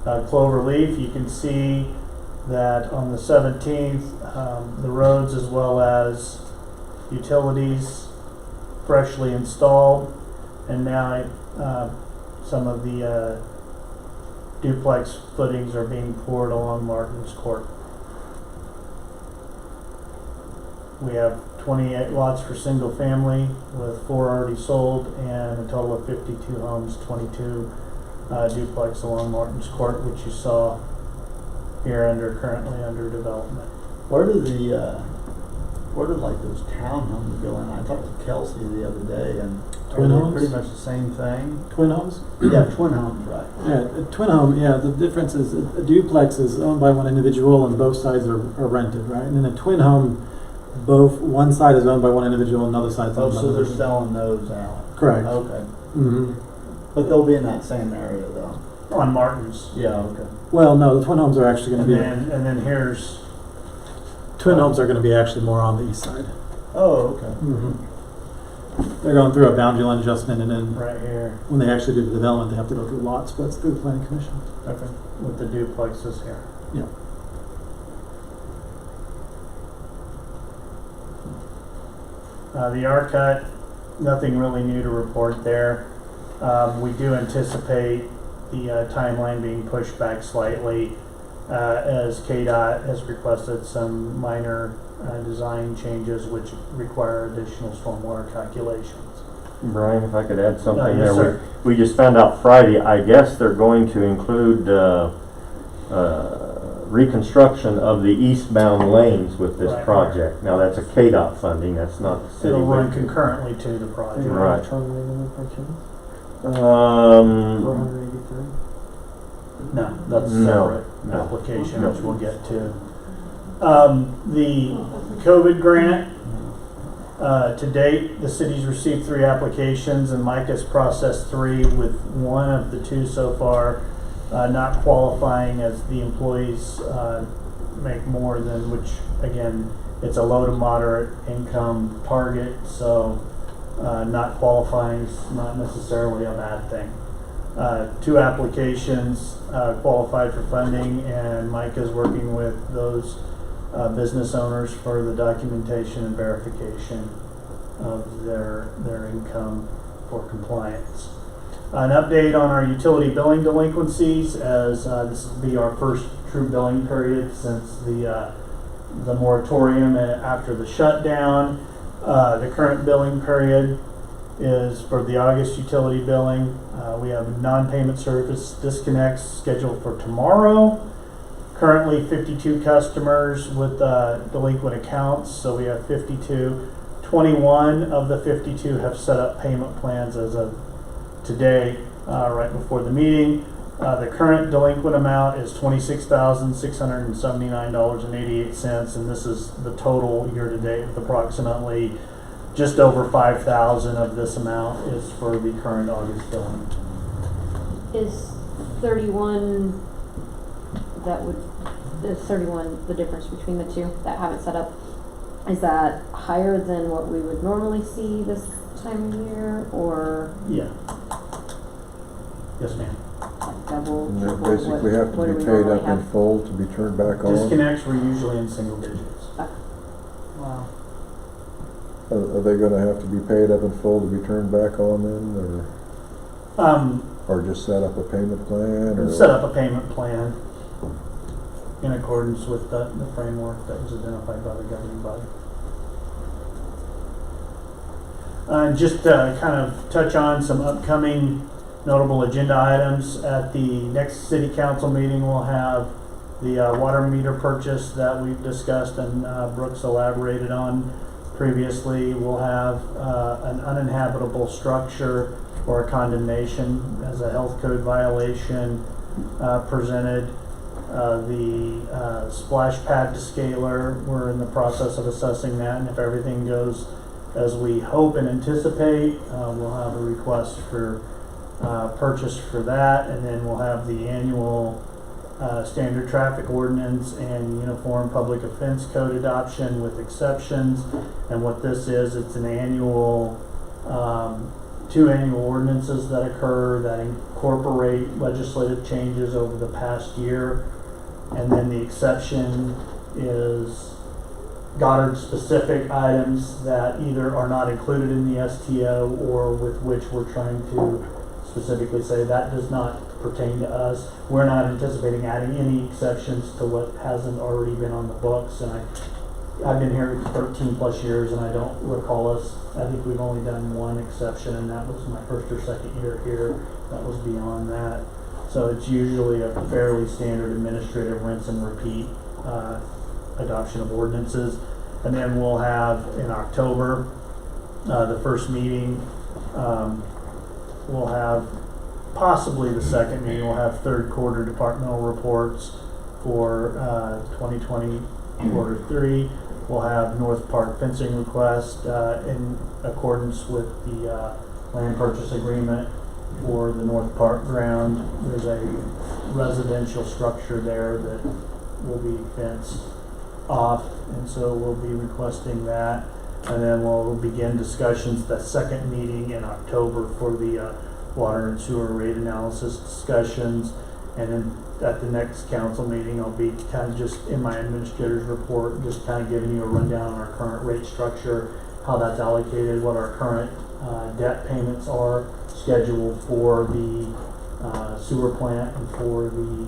Cloverleaf, you can see that on the 17th, the roads as well as utilities freshly installed, and now some of the duplex footings are being poured along Martin's Court. We have 28 lots for single family with 4 already sold and a total of 52 homes, 22 duplex along Martin's Court, which you saw here currently under development. Where did like those townhomes go in? I talked to Kelsey the other day, and Twin are they homes? pretty much the same thing? Twin homes? Yeah, twin homes, right? Yeah, a twin home, yeah, the difference is a duplex is owned by one individual and both sides are rented, right? And in a twin home, one side is owned by one individual and another side is Oh, owned by so another. they're selling those out. Correct. Okay. hmm But they'll be in that same area though. On Martin's. Yeah, okay. Well, no, the twin homes are actually going to And be, then here's, twin homes are going to be actually more on the east side. Oh, okay. They're going through a boundary line adjustment, and then right here, when they actually do the development, they have to go through lot splits through the planning commission. okay, with the duplexes here. Yeah. The R-Cut, nothing really new to report there. We do anticipate the timeline being pushed back slightly as KDOT has requested some minor design changes which require additional stormwater calculations. Brian, if I could add something Yes, there. sir. We just found out Friday, I guess they're going to include reconstruction of the eastbound lanes with this Right. project. Now, that's a KDOT funding, that's not the city. It'll run budget. concurrently to the project. Right. No, that's a No, separate no, application, no. which we'll get to. The COVID grant, to date, the city's received 3 applications and Mike has processed 3 with 1 of the 2 so far not qualifying as the employees make more than, which again, it's a low to moderate income target, so not qualifying is not necessarily a bad thing. 2 applications qualified for funding, and Mike is working with those business owners for the documentation and verification of their income for compliance. An update on our utility billing delinquencies, as this will be our first true billing period since the moratorium after the shutdown. The current billing period is for the August utility billing. We have non-payment service disconnects scheduled for tomorrow. Currently 52 customers with delinquent accounts, so we have 52. 21 of the 52 have set up payment plans as of today, right before the meeting. The current delinquent amount is $26,679.88, and this is the total year-to-date, with approximately just over 5,000 of this amount is for the current August billing. Is 31, is 31 the difference between the two that haven't set up? Is that higher than what we would normally see this time of year, or Yeah. Yes, ma'am. like double, And they triple? basically have what to do be we paid normally up in have? full to be turned back on? Disconnects were usually in single digits. Wow. Are they gonna have to be paid up in full to be turned back on then, or just set up a payment plan, or? Set up a payment plan in accordance with the framework that was identified by the governing body. Just kind of touch on some upcoming notable agenda items. At the next city council meeting, we'll have the water meter purchase that we've discussed and Brooks elaborated on previously. We'll have an uninhabitable structure or a condemnation as a health code violation presented. The splash pad to scaler, we're in the process of assessing that, and if everything goes as we hope and anticipate, we'll have a request for purchase for that, and then we'll have the annual standard traffic ordinance and uniform public offense code adoption with exceptions. And what this is, it's an annual, 2 annual ordinances that occur that incorporate legislative changes over the past year. And then the exception is Goddard specific items that either are not included in the STO or with which we're trying to specifically say that does not pertain to us. We're not anticipating adding any exceptions to what hasn't already been on the books. And I've been here 13 plus years and I don't recall us, I think we've only done 1 exception, and that was my first or second year here. That was beyond that. So it's usually a fairly standard administrative rinse and repeat adoption of ordinances. And then we'll have in October, the first meeting, we'll have possibly the second meeting, we'll have third quarter departmental reports for 2020 quarter 3. We'll have North Park fencing request in accordance with the land purchase agreement for the North Park ground. There's a residential structure there that will be fenced off, and so we'll be requesting that. And then we'll begin discussions, the second meeting in October, for the water and sewer rate analysis discussions. And then at the next council meeting, I'll be kind of just in my administrator's report, just kind of giving you a rundown on our current rate structure, how that's allocated, what our current debt payments are scheduled for the sewer plant and for the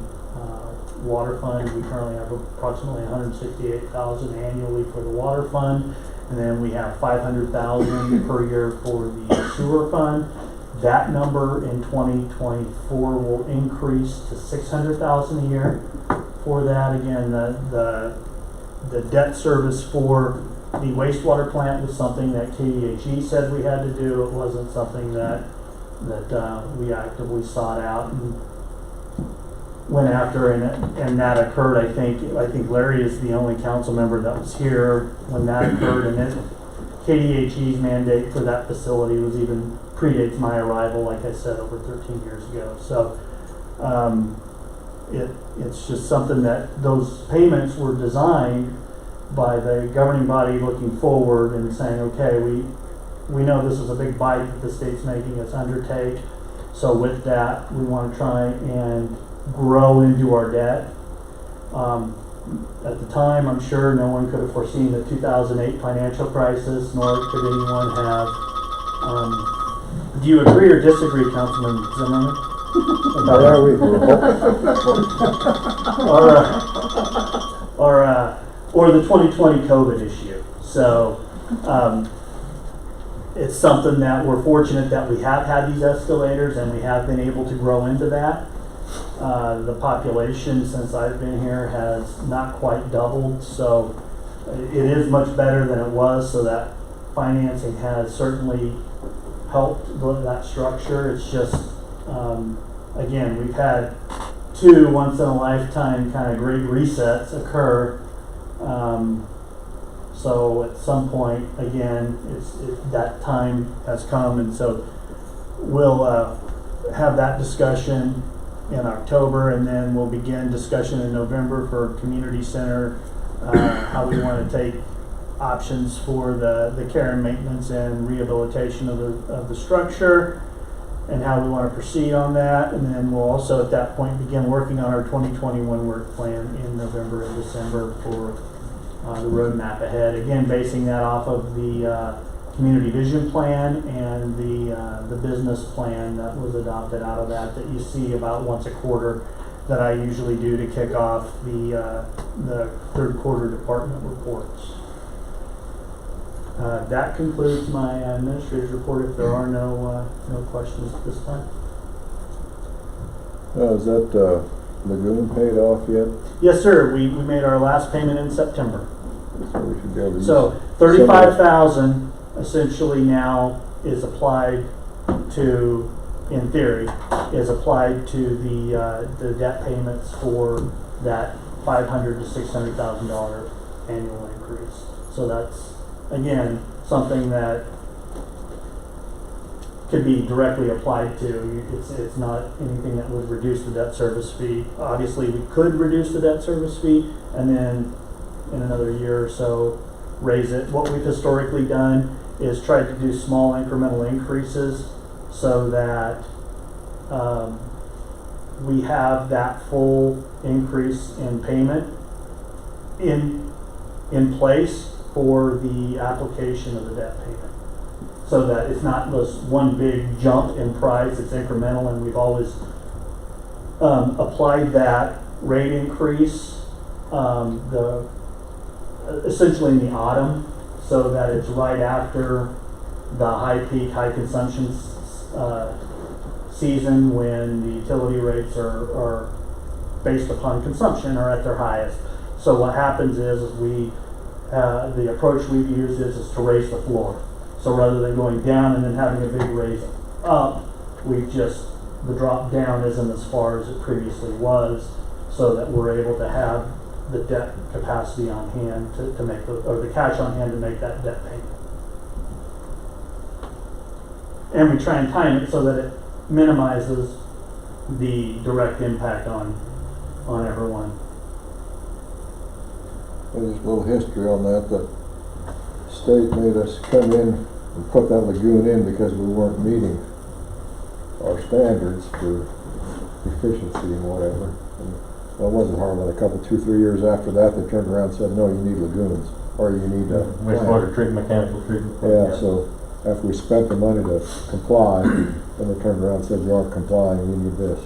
water fund. We currently have approximately $168,000 annually for the water fund, and then we have $500,000 per year for the sewer fund. That number in 2024 will increase to $600,000 a year. For that, again, the debt service for the wastewater plant was something that KDHE said we had to do. It wasn't something that we actively sought out and went after, and that occurred. I think Larry is the only council member that was here when that occurred, and then KDHE's mandate for that facility was even predates my arrival, like I said, over 13 years ago. So it's just something that those payments were designed by the governing body looking forward and saying, okay, we know this is a big bite that the state's making us undertake. So with that, we want to try and grow into our debt. At the time, I'm sure no one could have foreseen the 2008 financial crisis, nor could anyone have. Do you agree or disagree, Councilman Zimmerman? Or the 2020 COVID issue. So it's something that we're fortunate that we have had these escalators and we have been able to grow into that. The population since I've been here has not quite doubled, so it is much better than it was, so that financing has certainly helped that structure. It's just, again, we've had two once-in-a-lifetime kind of great resets occur. So at some point, again, that time has come, and so we'll have that discussion in October, and then we'll begin discussion in November for community center, how we want to take options for the care and maintenance and rehabilitation of the structure, and how we want to proceed on that. And then we'll also at that point begin working on our 2021 work plan in November and December for the roadmap ahead. Again, basing that off of the community vision plan and the business plan that was adopted out of that you see about once a quarter that I usually do to kick off the third quarter department reports. That concludes my administrator's report. If there are no questions at this time. Is that lagoon paid off yet? Yes, sir. We made our last payment in September. So we should be able to use So $35,000 essentially now is applied to, in theory, is applied to the debt payments for that $500,000 to $600,000 annual increase. So that's, again, something that could be directly applied to. It's not anything that would reduce the debt service fee. Obviously, we could reduce the debt service fee and then in another year or so raise it. What we've historically done is tried to do small incremental increases so that we have that full increase in payment in place for the application of the debt payment, so that it's not this one big jump in price. It's incremental, and we've always applied that rate increase essentially in the autumn, so that it's right after the high peak, high consumption season when the utility rates are based upon consumption are at their highest. So what happens is we the approach we've used is to raise the floor. So rather than going down and then having a big raise up, the drop down isn't as far as it previously was, so that we're able to have the debt capacity on hand to make or the cash on hand to make that debt payment. And we try and time it so that it minimizes the direct impact on everyone. There's a little history on that. The state made us come in and put that lagoon in because we weren't meeting our standards for efficiency and whatever. And it wasn't hard. But 2-3 years after that, they turned around and said, no, you need lagoons, or you need a wastewater treatment, mechanical treatment. Yeah, so after we spent the money to comply, then they turned around and said, you aren't complying, you need this.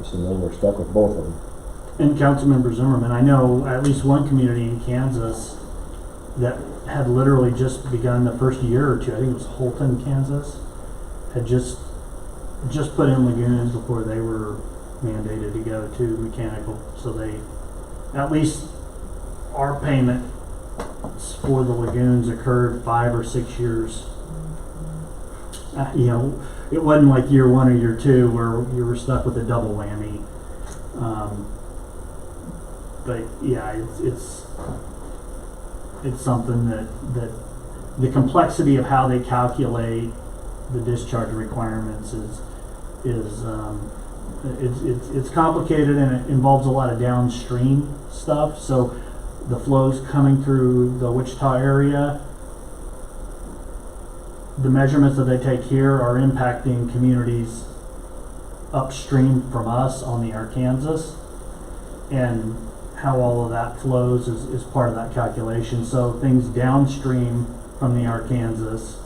So then we're stuck with both of them. And Councilmember Zimmerman, I know at least one community in Kansas that had literally just begun the first year or two. I think it was Holton, Kansas, had just put in lagoons before they were mandated to go to mechanical. So they, at least our payment for the lagoons occurred 5 or 6 years. It wasn't like year 1 or year 2 where you were stuck with a double whammy. But yeah, it's something that the complexity of how they calculate the discharge requirements it's complicated, and it involves a lot of downstream stuff. So the flows coming through the Wichita area, the measurements that they take here are impacting communities upstream from us on the Arkansas, and how all of that flows is part of that calculation. So things downstream from the Arkansas,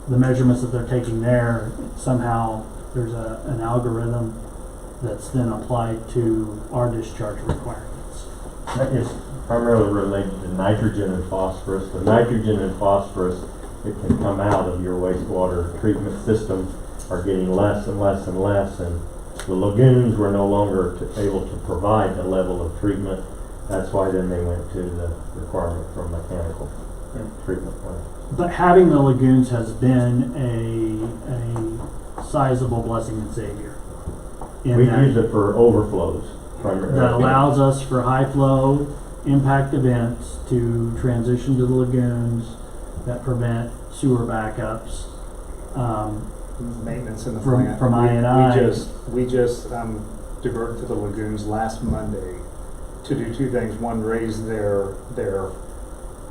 the measurements that they're taking there, somehow there's an algorithm that's then applied to our discharge requirements. That is primarily related to nitrogen and phosphorus. The nitrogen and phosphorus that can come out of your wastewater treatment system are getting less and less and less, and the lagoons were no longer able to provide the level of treatment. That's why then they went to the requirement for mechanical treatment plant. But having the lagoons has been a sizable blessing and savior. in We that- use it for overflows primarily. that allows us for high flow impact events to transition to the lagoons that prevent sewer backups. Maintenance in the From- plant. from We- I&I. We just diverted to the lagoons last Monday to do two things. One, raise their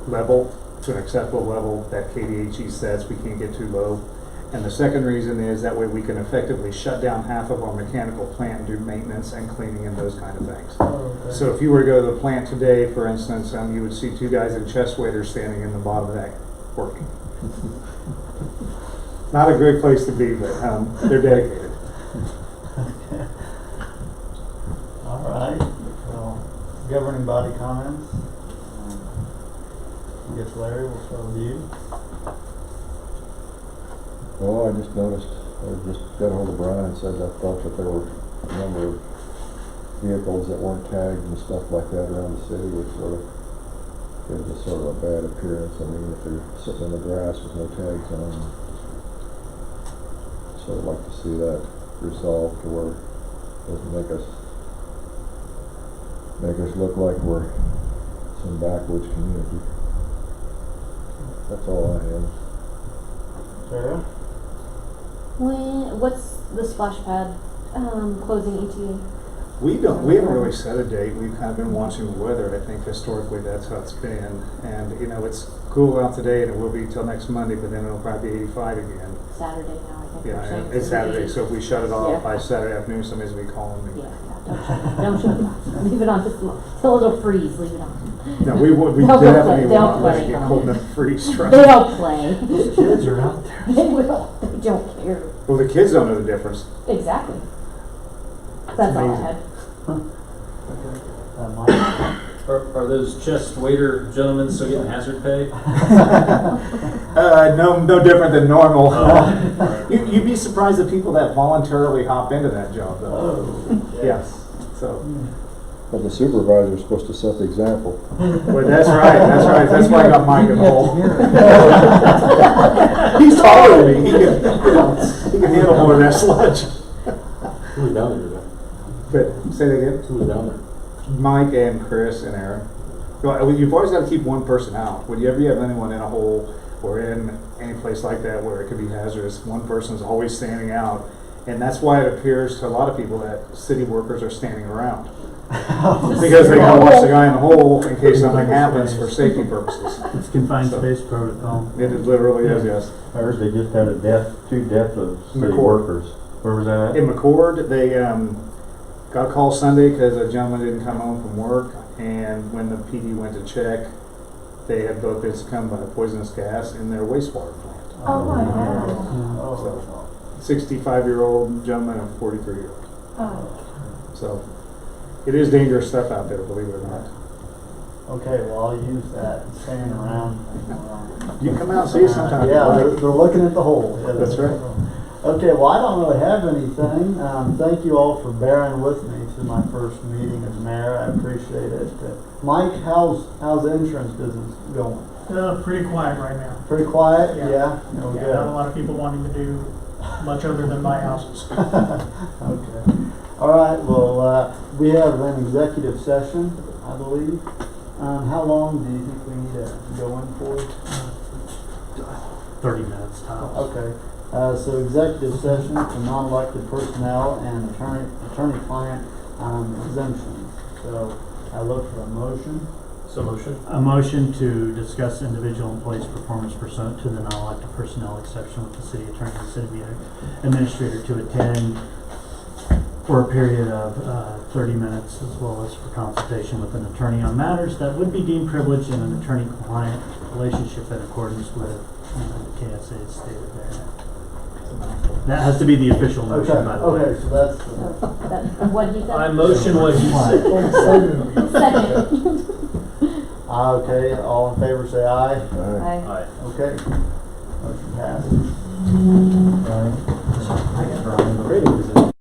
level to an acceptable level that KDHE sets. We can't get too low. And the second reason is that way we can effectively shut down half of our mechanical plant and do maintenance and cleaning and those kind of things. So if you were to go to the plant today, for instance, you would see two guys in chest waders standing in the bottom of that working. Not a great place to be, but they're dedicated. All right, well, governing body comments. I guess Larry, we'll start with you. Well, I just noticed, I just got ahold of Brian and said I thought that there were a number of vehicles that weren't tagged and stuff like that around the city, which sort of gives us sort of a bad appearance. I mean, if they're sitting in the grass with no tags on them, sort of like to see that resolved to where it doesn't make us look like we're some backwoods community. That's all I have. Sarah? What's the splash pad closing ETA? We haven't really set a date. We've kind of been watching the weather. I think historically that's how it's been. And you know, it's cool out today and it will be till next Monday, but then it'll probably be 85 again. Saturday now, I think. Yeah, they're saying and it's Saturday, so if we shut it off Yeah. by Saturday afternoon, somebody's gonna be calling me. Yeah, don't shut it off. Leave it on just till it'll freeze. Leave it on. No, we They'll definitely play, won't they'll let it play. get cold enough to freeze. Trust They me. don't play. Those kids are out there. They will. They don't care. Well, the kids don't know the difference. Exactly. That's all I amazing. had. Mike? Are those chest waiter gentlemen still getting hazard pay? No different than normal. Oh. You'd be surprised the people that voluntarily hop into that job, though. Oh, Yes. So, But the supervisor's supposed to set the example. well, that's right. That's why I got Mike in the hole. He's taller than me. He can handle more of that sludge. Who's down there today? But say that again. Who's down there? Mike and Chris and Aaron. Well, you've always got to keep one person out. Whenever you have anyone in a hole or in any place like that where it could be hazardous, one person's always standing out. And that's why it appears to a lot of people that city workers are standing around. Because they gotta watch the guy in the hole in case something happens for safety purposes. It's confined So- space protocol. It literally is, yes. I heard they just had two deaths of city McCord. workers. Where was that at? In McCord, they got a call Sunday because a gentleman didn't come home from work, and when the PD went to check, they had both been succumbed by poisonous gas in their wastewater plant. Oh my Oh. So, 65-year-old gentleman and 43-year-old. God. So, it is dangerous stuff out there, believe it or not. Okay, well, I'll use that staying around. You can come out and see us sometime. Yeah, they're looking at the hole. Yeah, That's right. Okay, well, I don't really have anything. Thank you all for bearing with me to my first meeting as mayor. I appreciate it. Mike, how's the insurance business going? Pretty quiet right now. Pretty quiet? Yeah. Yeah? No, Yeah, good. not a lot of people wanting to do much other than buy houses. Okay. All right, well, we have an executive session, I believe. How long do you think we need to go in for? 30 minutes tops. Okay. So executive session for non-elected personnel and attorney-client exemptions. So I look for a motion. So motion. A motion to discuss individual employees' performance pursuant to the non-elected personnel exception with the city attorney and city administrator to attend for a period of 30 minutes, as well as for consultation with an attorney on matters that would be deemed privileged in an attorney-client relationship in accordance with the KSA stated there. That has to be the official motion, Okay, by the way. okay, so that's, What he said? I motion what he said. Second. okay, all in favor say aye. Aye. Aye. Okay. Motion passes. Great.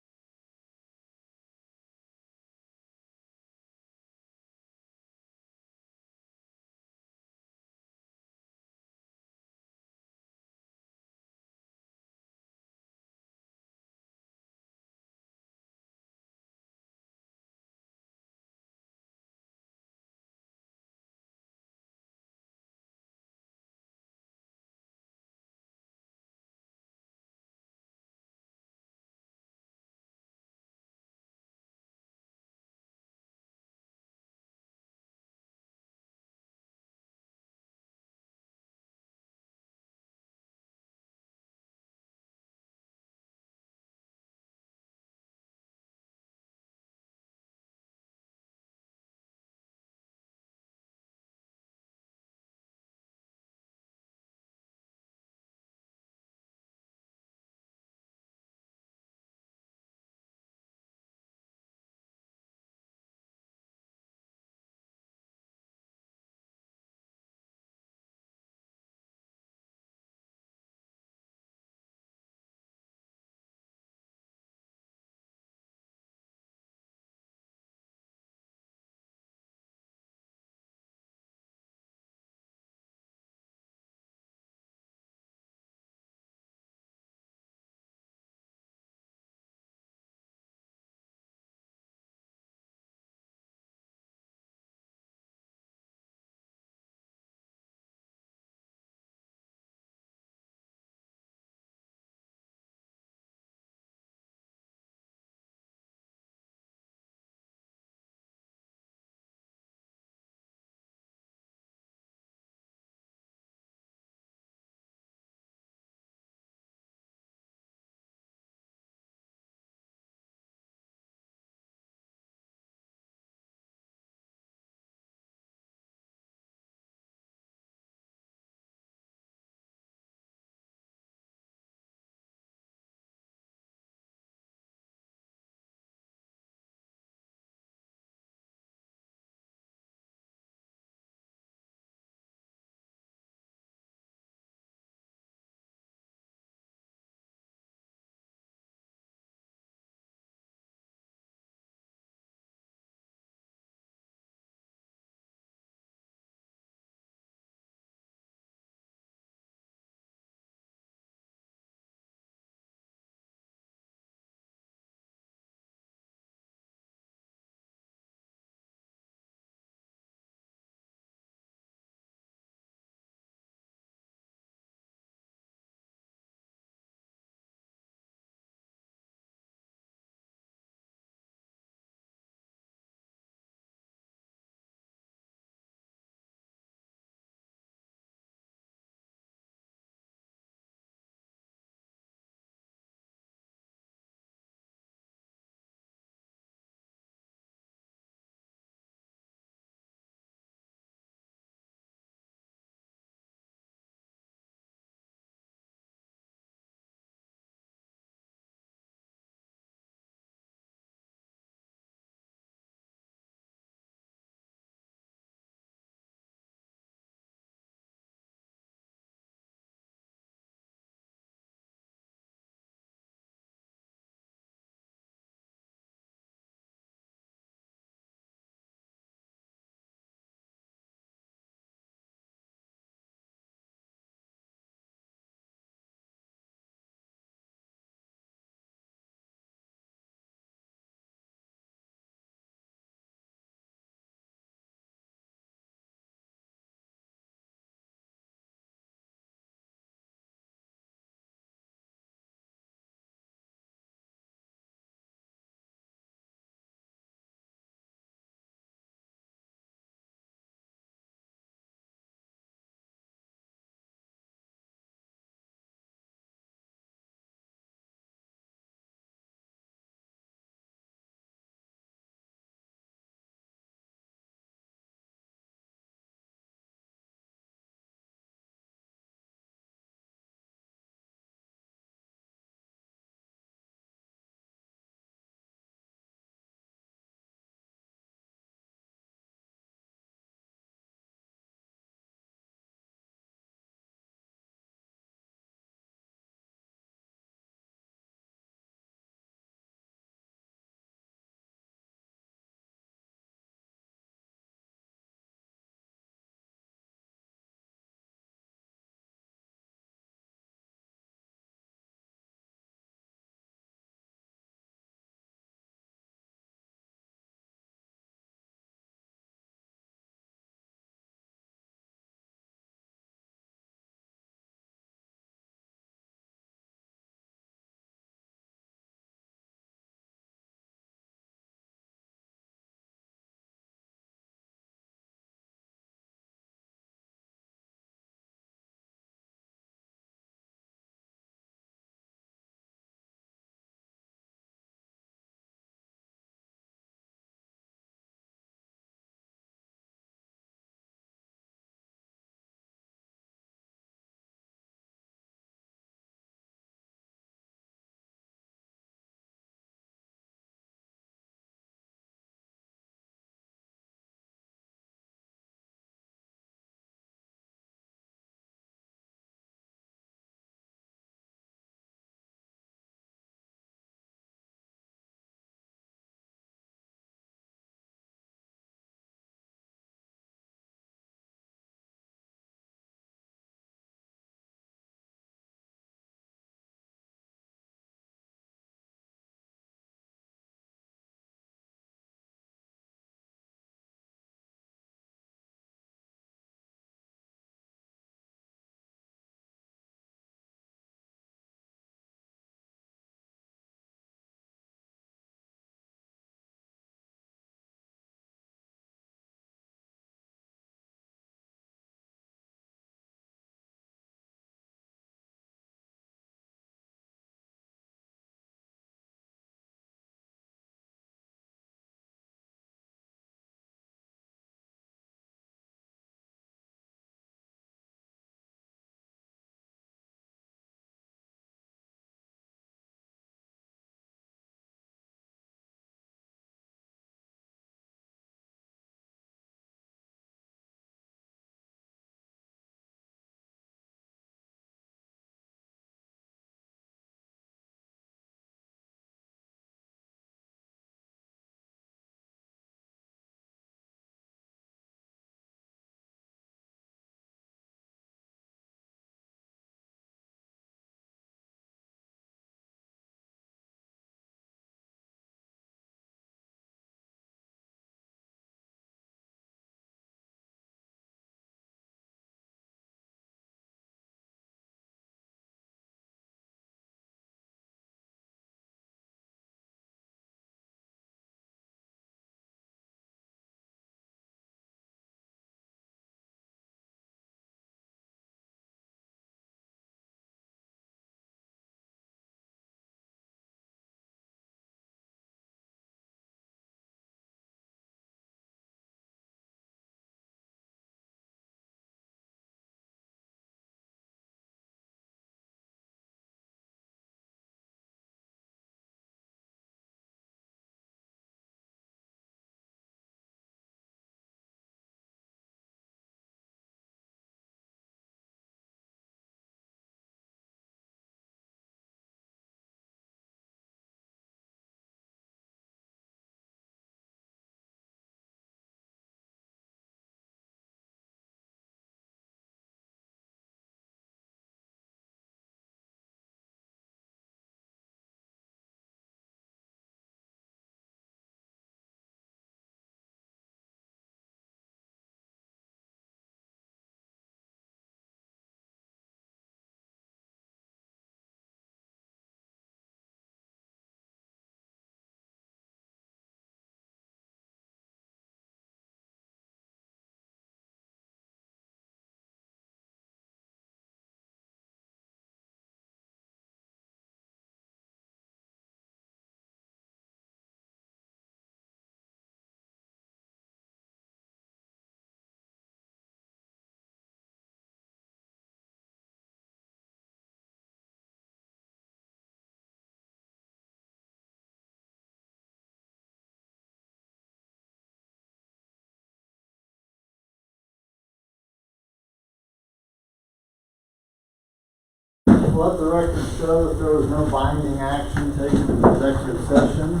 let the record show that there was no binding action taken in executive session.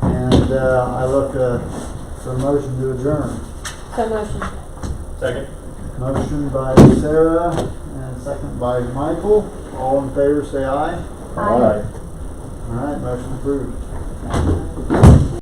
And I look for a motion to adjourn. So motion. Second. Motion by Sarah and second by Michael. All in favor say aye. Aye. All right, motion approved.